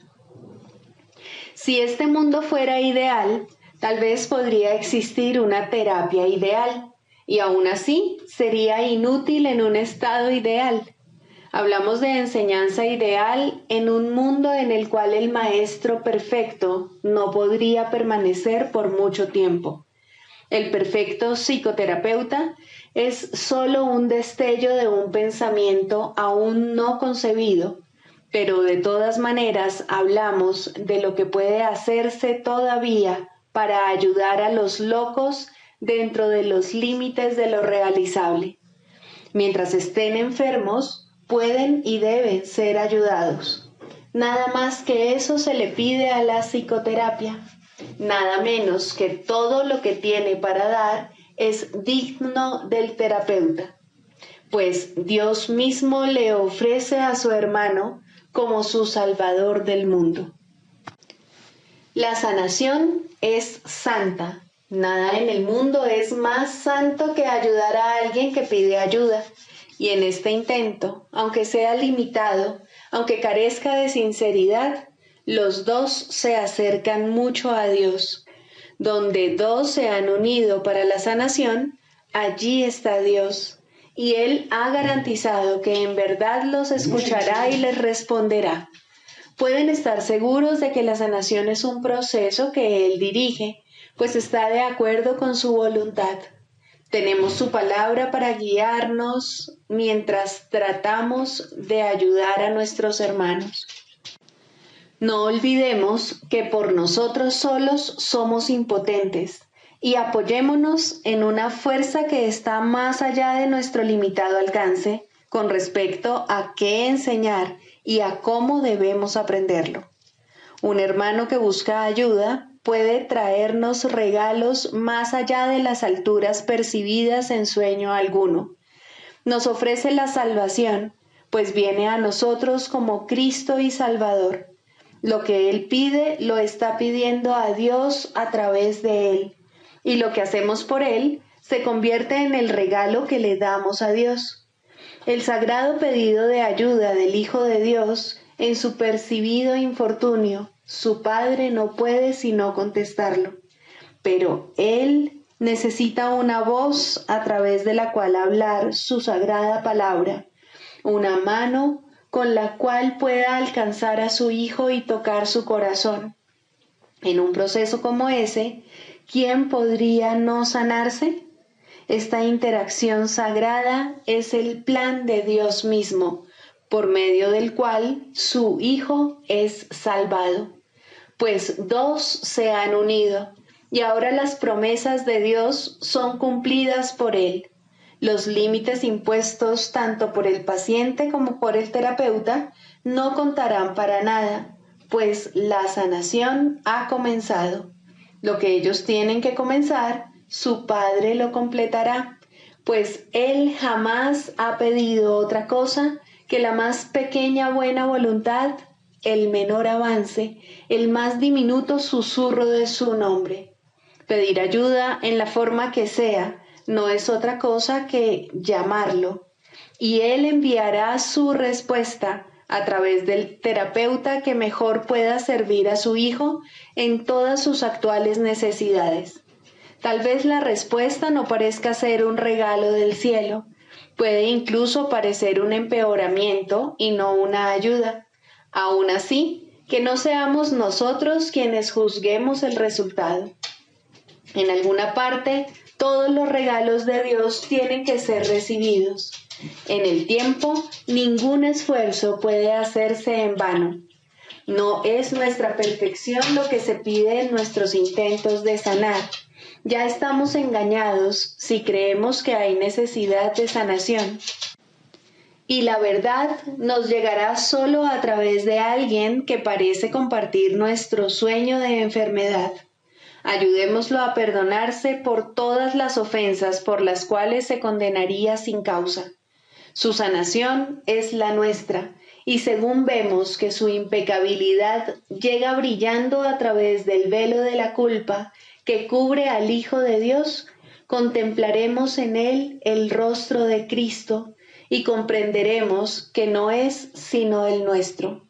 Si este mundo fuera ideal, tal vez podría existir una terapia ideal, y aún así sería inútil en un estado ideal. Hablamos de enseñanza ideal en un mundo en el cual el maestro perfecto no podría permanecer por mucho tiempo. El perfecto psicoterapeuta es solo un destello de un pensamiento aún no concebido, pero de todas maneras hablamos de lo que puede hacerse todavía para ayudar a los locos dentro de los límites de lo realizable. Mientras estén enfermos, pueden y deben ser ayudados. Nada más que eso se le pide a la psicoterapia. Nada menos que todo lo que tiene para dar es digno del terapeuta, pues Dios mismo le ofrece a su hermano como su salvador del mundo. La sanación es santa. Nada en el mundo es más santo que ayudar a alguien que pide ayuda. Y en este intento, aunque sea limitado, aunque carezca de sinceridad, los dos se acercan mucho a Dios. Donde dos se han unido para la sanación, allí está Dios. Y Él ha garantizado que en verdad los escuchará y les responderá. Pueden estar seguros de que la sanación es un proceso que Él dirige, pues está de acuerdo con su voluntad. Tenemos su palabra para guiarnos mientras tratamos de ayudar a nuestros hermanos. No olvidemos que por nosotros solos somos impotentes y apoyémonos en una fuerza que está más allá de nuestro limitado alcance con respecto a qué enseñar y a cómo debemos aprenderlo. Un hermano que busca ayuda puede traernos regalos más allá de las alturas percibidas en sueño alguno. Nos ofrece la salvación, pues viene a nosotros como Cristo y Salvador. Lo que Él pide lo está pidiendo a Dios a través de Él, y lo que hacemos por Él se convierte en el regalo que le damos a Dios. El sagrado pedido de ayuda del Hijo de Dios en su percibido infortunio, su Padre no puede sino contestarlo, pero Él necesita una voz a través de la cual hablar su sagrada palabra, una mano con la cual pueda alcanzar a su hijo y tocar su corazón. En un proceso como ese, ¿quién podría no sanarse? Esta interacción sagrada es el plan de Dios mismo, por medio del cual su Hijo es salvado. Pues dos se han unido, y ahora las promesas de Dios son cumplidas por Él. Los límites impuestos tanto por el paciente como por el terapeuta no contarán para nada, pues la sanación ha comenzado. Lo que ellos tienen que comenzar, su Padre lo completará, pues Él jamás ha pedido otra cosa que la más pequeña buena voluntad, el menor avance, el más diminuto susurro de su nombre. Pedir ayuda en la forma que sea no es otra cosa que llamarlo, y Él enviará su respuesta a través del terapeuta que mejor pueda servir a su hijo en todas sus actuales necesidades. Tal vez la respuesta no parezca ser un regalo del cielo, puede incluso parecer un empeoramiento y no una ayuda. Aún así, que no seamos nosotros quienes juzguemos el resultado. En alguna parte, todos los regalos de Dios tienen que ser recibidos. En el tiempo, ningún esfuerzo puede hacerse en vano. No es nuestra perfección lo que se pide en nuestros intentos de sanar. Ya estamos engañados si creemos que hay necesidad de sanación. Y la verdad nos llegará solo a través de alguien que parece compartir nuestro sueño de enfermedad. Ayudémoslo a perdonarse por todas las ofensas por las cuales se condenaría sin causa. Su sanación es la nuestra, y según vemos que su impecabilidad llega brillando a través del velo de la culpa que cubre al Hijo de Dios, contemplaremos en él el rostro de Cristo y comprenderemos que no es sino el nuestro.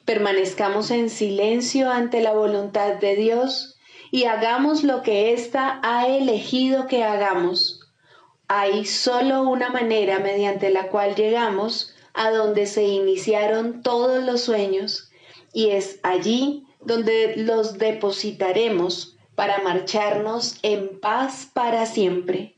Permanezcamos en silencio ante la voluntad de Dios y hagamos lo que ésta ha elegido que hagamos. Hay solo una manera mediante la cual llegamos a donde se iniciaron todos los sueños, y es allí donde los depositaremos para marcharnos en paz para siempre.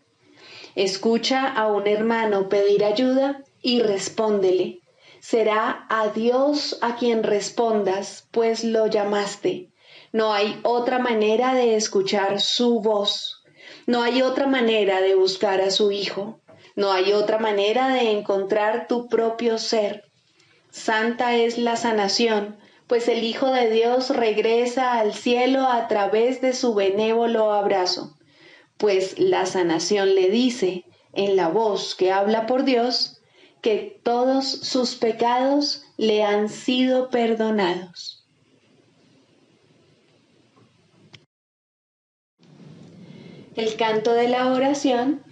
Escucha a un hermano pedir ayuda y respóndele. Será a Dios a quien respondas, pues lo llamaste. No hay otra manera de escuchar su voz. No hay otra manera de buscar a su Hijo. No hay otra manera de encontrar tu propio ser. Santa es la sanación, pues el Hijo de Dios regresa al cielo a través de su benévolo abrazo. Pues la sanación le dice, en la voz que habla por Dios, que todos sus pecados le han sido perdonados. El canto de la oración,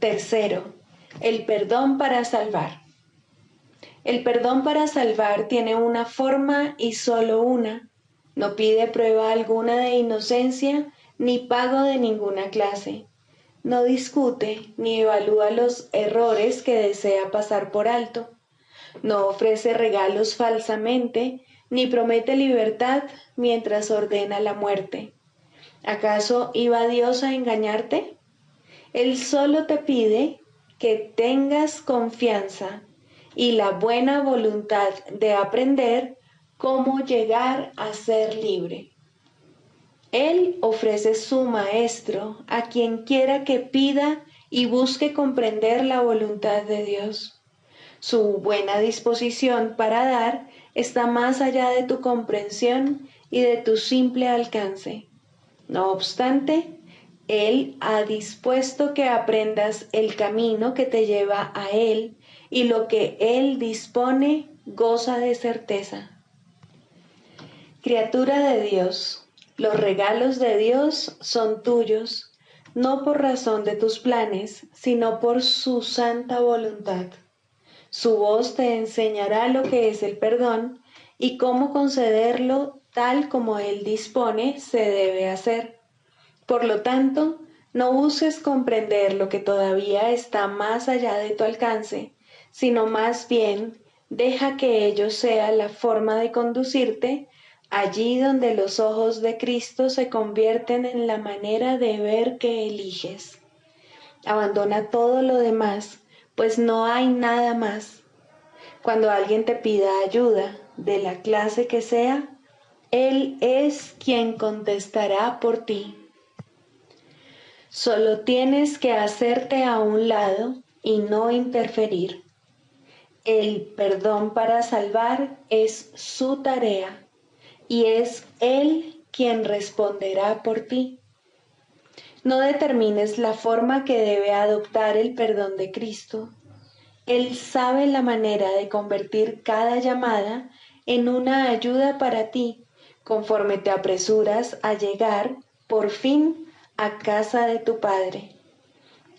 tercero, el perdón para salvar. El perdón para salvar tiene una forma y solo una. No pide prueba alguna de inocencia ni pago de ninguna clase. No discute ni evalúa los errores que desea pasar por alto. No ofrece regalos falsamente ni promete libertad mientras ordena la muerte. ¿Acaso iba Dios a engañarte? Él solo te pide que tengas confianza y la buena voluntad de aprender cómo llegar a ser libre. Él ofrece su maestro a quien quiera que pida y busque comprender la voluntad de Dios. Su buena disposición para dar está más allá de tu comprensión y de tu simple alcance. No obstante, Él ha dispuesto que aprendas el camino que te lleva a Él, y lo que Él dispone goza de certeza. Criatura de Dios, los regalos de Dios son tuyos, no por razón de tus planes, sino por su santa voluntad. Su voz te enseñará lo que es el perdón y cómo concederlo tal como Él dispone se debe hacer. Por lo tanto, No busques comprender lo que todavía está más allá de tu alcance, sino más bien deja que ello sea la forma de conducirte allí donde los ojos de Cristo se convierten en la manera de ver que eliges. Abandona todo lo demás, pues no hay nada más. Cuando alguien te pida ayuda, de la clase que sea, Él es quien contestará por ti. Solo tienes que hacerte a un lado y no interferir. El perdón para salvar es su tarea y es Él quien responderá por ti. No determines la forma que debe adoptar el perdón de Cristo. Él sabe la manera de convertir cada llamada en una ayuda para ti, conforme te apresuras a llegar, por fin, a casa de tu Padre.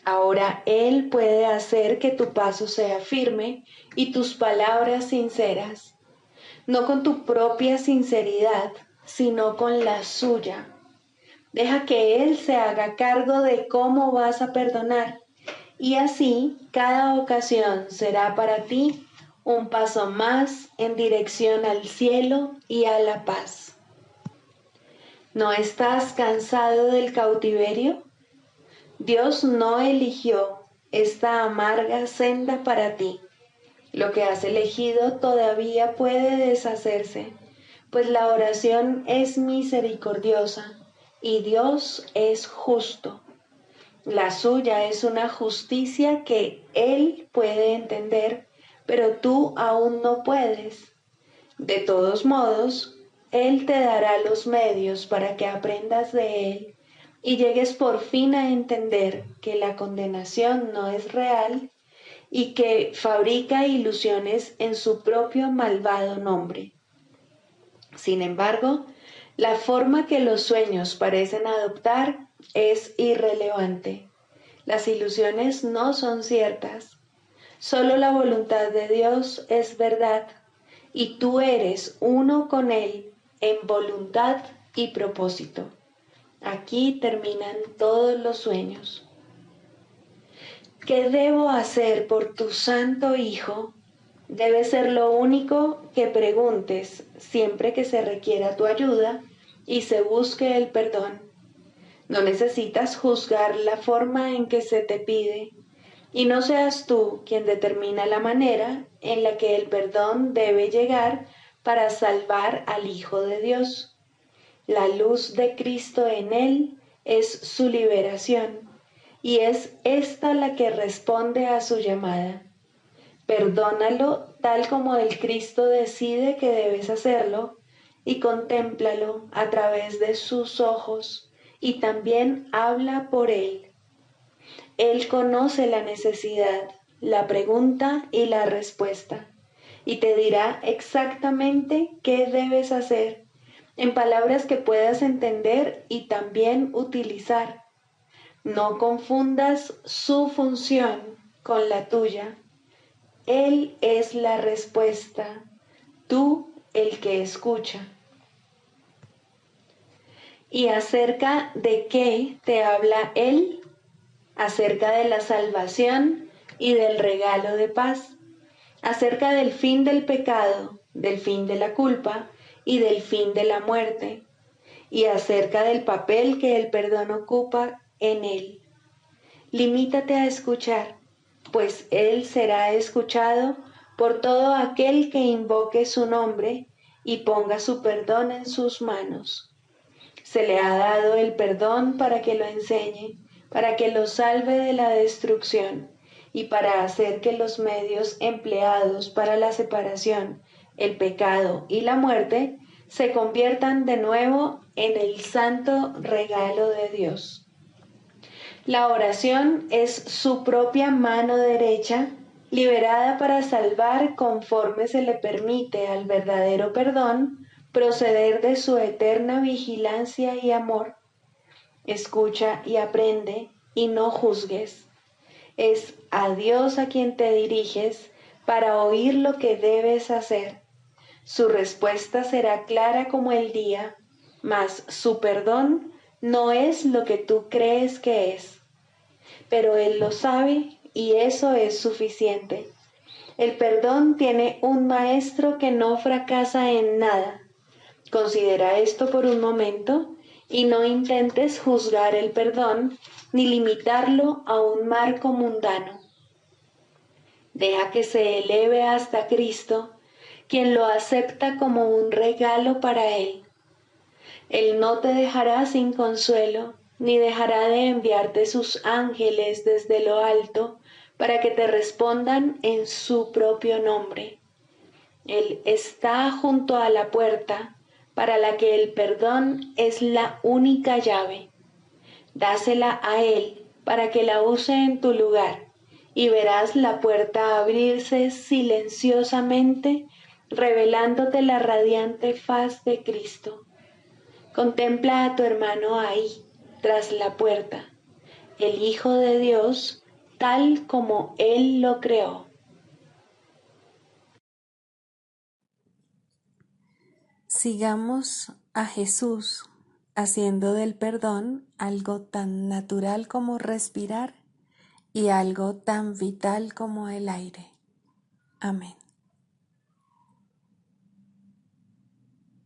Ahora Él puede hacer que tu paso sea firme y tus palabras sinceras, no con tu propia sinceridad, sino con la suya. Deja que Él se haga cargo de cómo vas a perdonar y así cada ocasión será para ti un paso más en dirección al cielo y a la paz. ¿No estás cansado del cautiverio? Dios no eligió esta amarga senda para ti. Lo que has elegido todavía puede deshacerse, pues la oración es misericordiosa y Dios es justo. La suya es una justicia que Él puede entender, pero tú aún no puedes. De todos modos, Él te dará los medios para que aprendas de Él y llegues por fin a entender que la condenación no es real y que fabrica ilusiones en su propio malvado nombre. Sin embargo, la forma que los sueños parecen adoptar es irrelevante. Las ilusiones no son ciertas. Solo la voluntad de Dios es verdad y tú eres uno con Él en voluntad y propósito. Aquí terminan todos los sueños. ¿Qué debo hacer por tu santo Hijo? Debe ser lo único que preguntes siempre que se requiera tu ayuda y se busque el perdón. No necesitas juzgar la forma en que se te pide, y no seas tú quien determina la manera en la que el perdón debe llegar para salvar al Hijo de Dios. La luz de Cristo en él es su liberación, y es esta la que responde a su llamada. Perdónalo tal como el Cristo decide que debes hacerlo, y contémplalo a través de sus ojos, y también habla por él. Él conoce la necesidad, la pregunta y la respuesta, y te dirá exactamente qué debes hacer, en palabras que puedas entender y también utilizar. No confundas su función con la tuya. Él es la respuesta, tú el que escucha. ¿Y acerca de qué te habla Él? Acerca de la salvación y del regalo de paz, acerca del fin del pecado, del fin de la culpa y del fin de la muerte, y acerca del papel que el perdón ocupa en él. Limítate a escuchar, pues él será escuchado por todo aquel que invoque su nombre y ponga su perdón en sus manos. Se le ha dado el perdón para que lo enseñe, para que lo salve de la destrucción y para hacer que los medios empleados para la separación, el pecado y la muerte se conviertan de nuevo en el santo regalo de Dios. La oración es su propia mano derecha, liberada para salvar conforme se le permite al verdadero perdón proceder de su eterna vigilancia y amor. Escucha y aprende y no juzgues. Es a Dios a quien te diriges para oír lo que debes hacer. Su respuesta será clara como el día, mas su perdón no es lo que tú crees que es, pero Él lo sabe y eso es suficiente. El perdón tiene un maestro que no fracasa en nada. Considera esto por un momento y no intentes juzgar el perdón ni limitarlo a un marco mundano. Deja que se eleve hasta Cristo, quien lo acepta como un regalo para Él. Él no te dejará sin consuelo, ni dejará de enviarte sus ángeles desde lo alto para que te respondan en su propio nombre. Él está junto a la puerta, para la que el perdón es la única llave. Dásela a Él para que la use en tu lugar, y verás la puerta abrirse silenciosamente, revelándote la radiante faz de Cristo. Contempla a tu hermano ahí, tras la puerta, el Hijo de Dios, tal como Él lo creó. Sigamos a Jesús haciendo del perdón algo tan natural como respirar y algo tan vital como el aire. Amén.